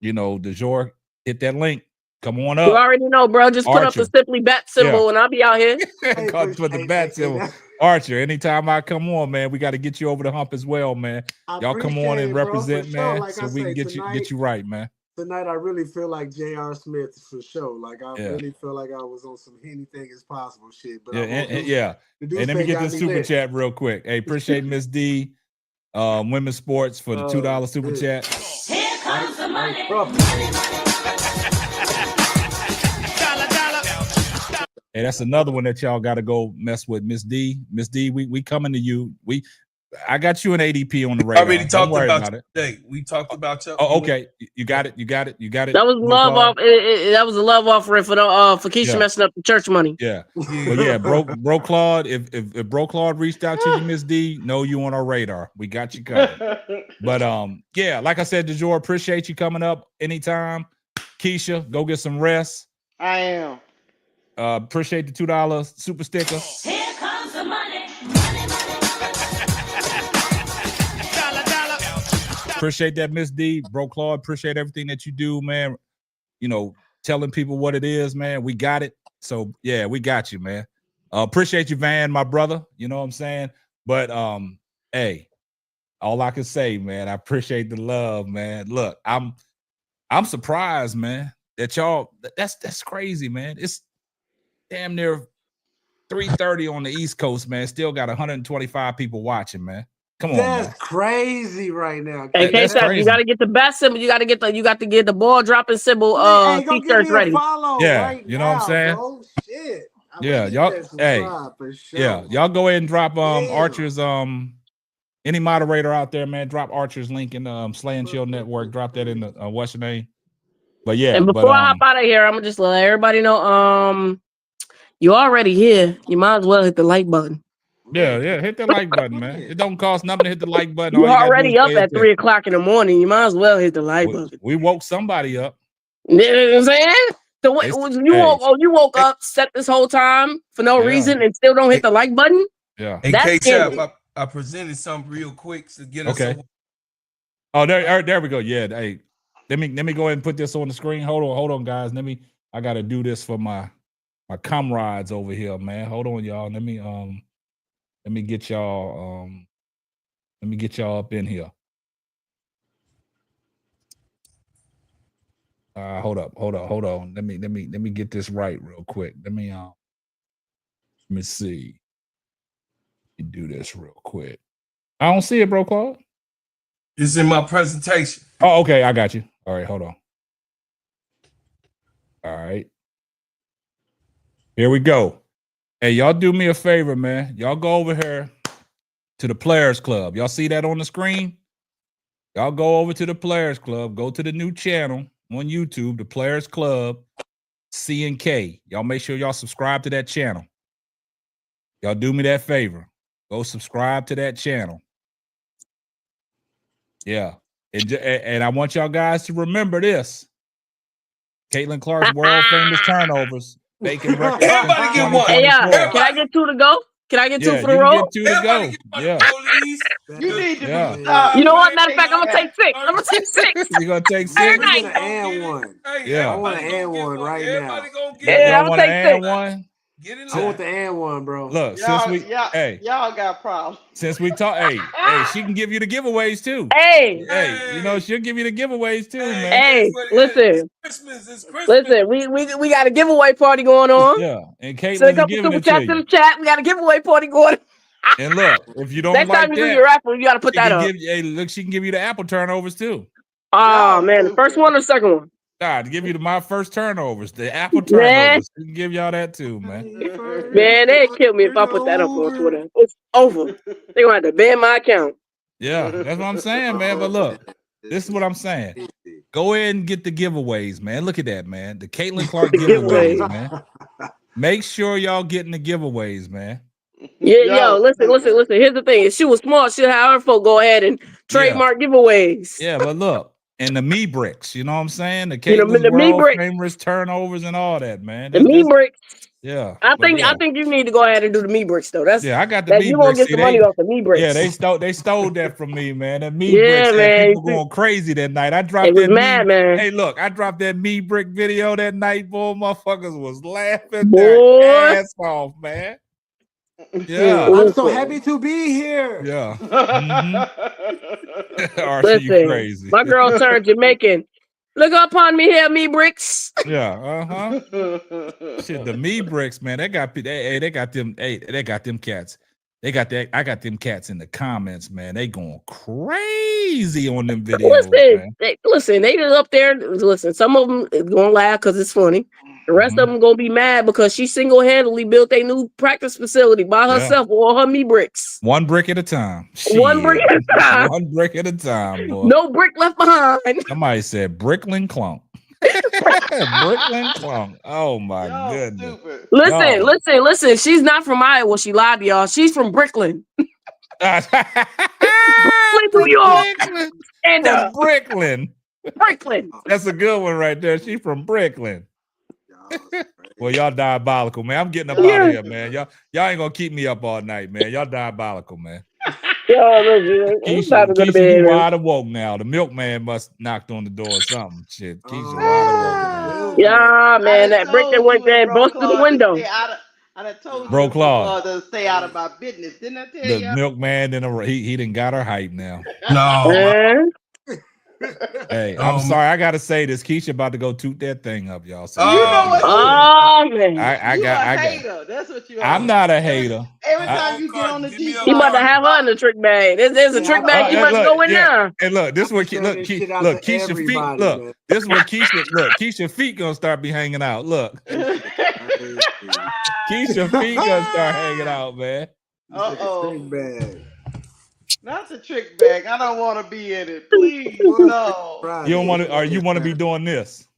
Jazor, hit that link. Come on You up. already know, bro. Just put up the Archer. Simply Bet symbol, and I'll be out here. Put the bat symbol. Archer, anytime I come on, man, we got to get you over the hump as well, man. Y'all come on and represent, man, Like so I we can say, get you right, man. Tonight, I really feel like J.R. Smith for sure. Like I Yeah. really feel like I was on some anything is possible shit. But Yeah, the and let me get this super chat real quick. Hey, appreciate Miss D, Women's Sports for the $2 super chat. Here comes the money. Hey, that's another one that y'all got to go mess with, Miss D. Miss D, we coming to you. I got you an ADP on the radar. Already talked about it today. We talked about you. Oh, okay. You got it. That was love off. That was a love offering for Keisha messing up the church money. Yeah. But yeah, Bro Claude, if Bro Claude reached out to you, Miss D, know you on our radar. We got you covered. But yeah, like I said, DeJour, appreciate you coming up anytime. Keisha, go get some rest. I am. Appreciate the $2 super sticker. Here comes the money. Appreciate that, Miss D. Bro Claude, appreciate everything that you do, man. Telling people what it is, man. We got it. So yeah, we got you, man. Appreciate you, Van, my brother. You know what I'm saying? But hey, all I can say, man, I appreciate the love, man. Look, I'm surprised, man, that y'all that's crazy, man. It's damn near 3:30 on the East Coast, man. Still got 125 people watching, man. Come on, that's man. crazy right now. Hey, K-Sap, you got to get the bat symbol. You got to get the ball dropping symbol. T-shirts ready. Yeah, you know what I'm saying? Bro. Shit. Yeah, y'all. Hey, sure. yeah, y'all go ahead and drop Archer's any moderator out there, man. Drop Archer's link in the Slay and Chill Network. Drop that in the what's your name? But yeah, and before I hop out of here, I'm gonna just let everybody know. You already here. You might as well hit the like button. Yeah, hit the like button, man. It don't cost nothing to hit the like button. You're already up at 3 o'clock in the morning. You might as well hit the like button. We woke somebody up. You know what I'm saying? So you woke up, set this whole time for no reason, and still don't hit the like button. Yeah. Hey, K-Chap, I presented something real quick to get us. Okay. Oh, there we go. Yeah. Hey, let me go ahead and put this on the screen. Hold on, guys. I gotta do this for my comrades over here, man. Hold on, y'all. Let me get y'all up in here. Hold on. Let me get this right real quick. Let me see. Let me do this real quick. I don't see it, Bro Claude. It's in my presentation. Oh, okay, I got you. All right, hold on. All right. Here we go. Hey, y'all do me a favor, man. Y'all go over here to the Players Club. Y'all see that on the screen? Y'all go over to the Players Club. Go to the new channel on YouTube, the Players Club, C&K. Y'all make sure y'all subscribe to that channel. Y'all do me that favor. Go subscribe to that channel. Yeah. And I want y'all guys to remember this. Caitlyn Clark's world famous turnovers. Everybody get one. Hey, can I get 2 to go? Can I get 2 for the road? Get 2 to go. Yeah. You need to be You know what? Matter of fact, I'm gonna take 6. I'm gonna take 6. You're gonna take 6. I'm gonna add one. Yeah. I want to add one right now. Yeah, I'm gonna take 6. One? I want the and one, bro. Look, y'all got problems. Since we talk, hey, she can give you the giveaways too. Hey, she'll give you the giveaways too, man. Hey, listen. Listen, we got a giveaway party going on. Yeah, and Send a Caitlin's couple giving super it to chats you. in the chat. We got a giveaway party going. And look, if you don't next like time you that, do your raffle, you got to put that up. She can give you the Apple turnovers too. Oh man, the first one or the second one? To give you my first turnovers, the Apple turnovers. We can give y'all that too, man. Man, they'd kill me if I put that up on Twitter. It's over. They're gonna have to ban my account. Yeah, that's what I'm saying, man. But look, this is what I'm saying. Go ahead and get the giveaways, man. Look at that, man. The Caitlyn Clark giveaways, man. Make sure y'all getting the giveaways, man. Yo, listen. Here's the thing. If she was smart, she'd have her folk go ahead and trademark giveaways. Yeah, but look, and the me bricks. You know what I'm saying? The You know, Caitlyn's the me world brick. famous turnovers and all that, man. The me bricks. Yeah. I but think you need to go ahead and do the me bricks though. That's I got the that me you gonna bricks. get See, some money off the me bricks. Yeah, they stole that from me, man. That me Yeah, bricks had man. people going crazy that night. I dropped It was that mad, man. Hey, look, I dropped that me brick video that night, boy. Motherfuckers was laughing Boy. their ass off, man. Yeah. I'm so happy to be here. Yeah. Mm-hmm. Archie, you Listen, crazy. my girl turned Jamaican. Look upon me here, me bricks. Yeah, Shit, the me bricks, man. They got them cats. I got them cats in the comments, man. They going crazy on them videos. Listen, they just up there. Listen, some of them is gonna laugh because it's funny. The rest of them gonna be mad because she single-handedly built a new practice facility by herself with all her me bricks. One brick at a time. One brick at a time. One brick at a time, boy. No brick left behind. Somebody said Bricklin Clunk. Bricklin Clunk. Oh my goodness. Listen. She's not from Iowa. She lied to y'all. She's from Brooklyn. Brooklyn, New York. And Brooklyn. Brooklyn. That's a good one right there. She's from Brooklyn. Well, y'all diabolical, man. I'm getting up out of here, man. Y'all ain't gonna keep me up all night, man. Y'all diabolical, man. Keisha, you wide awoke now. The milkman must knocked on the door or something. Shit, Keisha wide awoke. Yeah, man. That brick that went there and busted the window. I done told Bro you Claude to stay out of my business, didn't I tell you? The milkman he done got her hype now. No. Hey, I'm sorry. I gotta say this. Keisha about to go toot that thing up, y'all. So you know what? Oh man, I got. Hater. That's what you are. I'm not a hater. Every time you get on the G, he about to have her in the trick bag. There's a trick bag. You must go in there. And look, this is what Keisha feet. Look, man. This is what Keisha feet gonna start be hanging out. Look, Keisha feet gonna start hanging out, man. Not the trick bag. I don't want to be in it. Please, no. You don't want to, or you want to be doing this?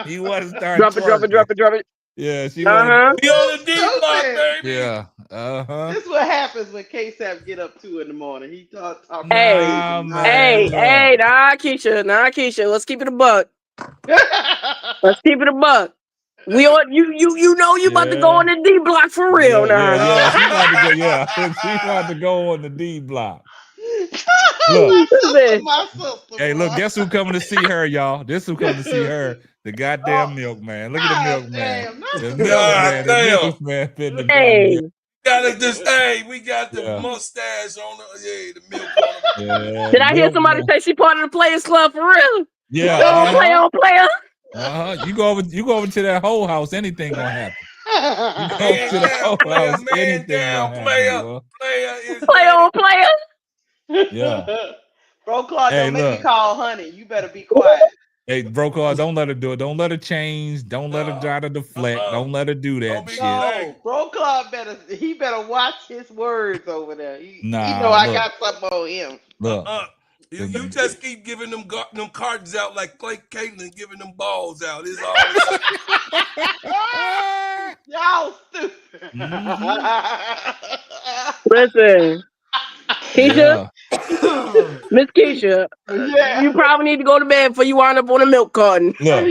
You want to start drop it. Yeah, she be on the D-block, baby. Yeah. This is what happens when K-Sap get up 2 in the morning. He talk. Hey, nah, Keisha. Let's keep it a buck. We on you know you about to go on the D block for real now. Yeah, she about to go on the D block. Look, hey, look, guess who coming to see her, y'all? This who coming to see her? The goddamn milkman. Look at the milkman. The milkman fitting the we got the mustache on the milk. Did I hear somebody say she part of the Players Club for real? Yeah. Player. You go over to that whole house, anything gonna happen. You go over to the whole house, anything gonna happen. Player. Yeah. Bro Claude, don't make me call honey. You better be quiet. Hey, Bro Claude, don't let her do it. Don't let her change. Don't let her try to deflect. Don't let her do that shit. No, Bro Claude better watch his words over there. He know I got something on him. Look. You just keep giving them cards out like Caitlyn giving them balls out. It's all y'all stupid. Listen, Keisha, Miss Keisha, you probably need to go to bed before you wind up on a milk carton. Look,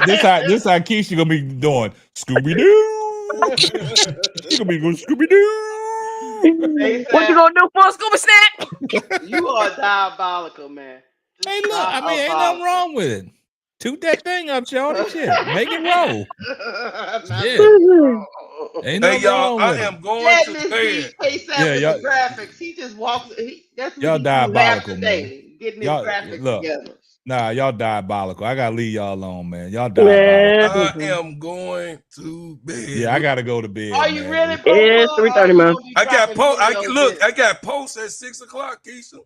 this how Keisha gonna be doing. Scooby Doo. She gonna be going Scooby Doo. What you gonna do for a Scooby Snack? You are diabolical, man. Hey, look, I mean, ain't nothing wrong with it. Toot that thing up, y'all. Shit, make it roll. Ain't nothing wrong with it. I am going to bed. Yeah, graphics. He just walks. That's y'all diabolical, man. Getting his graphics together. Nah, y'all diabolical. I gotta leave y'all alone, man. Y'all diabolical. I am going to bed. Yeah, I gotta go to bed. Are you really? It's 3:30, man. I got posts at 6:00, Keisha.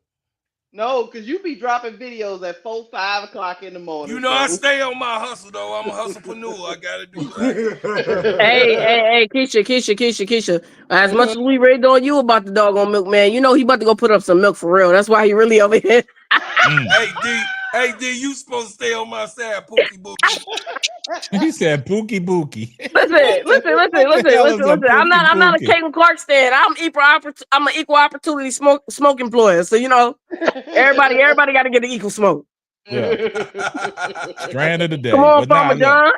No, because you be dropping videos at 4, 5 o'clock in the morning. You know, I stay on my hustle though. I'm a hustlepreneur. I gotta do that. Hey, Keisha. As much as we raved on you about the doggone milk, man, you know he about to go put up some milk for real. That's why he really over here. Hey, D, Hey, then you supposed to stay on my side, Pookie Bookie. He said Pookie Bookie. Listen. I'm not a Caitlyn Clark stan. I'm an equal opportunity smoke employer. So everybody got to get an equal smoke. Yeah. Strand of the day. Come on, But Farmer John.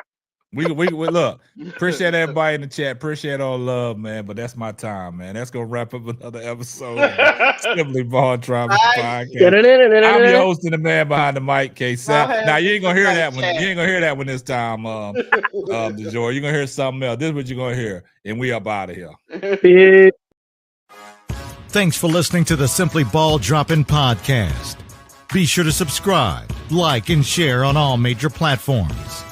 We look. Appreciate everybody in the chat. Appreciate all love, man. But that's my time, man. That's gonna wrap up another episode of Simply Ball Dropping Podcast. I'm your host and the man behind the mic, K-Sap. Now you ain't gonna hear that one. You ain't gonna hear that one this time, DeJoy. You're gonna hear something else. This is what you're gonna hear, and we up out of here. Thanks for listening to the Simply Ball Dropping Podcast. Be sure to subscribe, like, and share on all major platforms.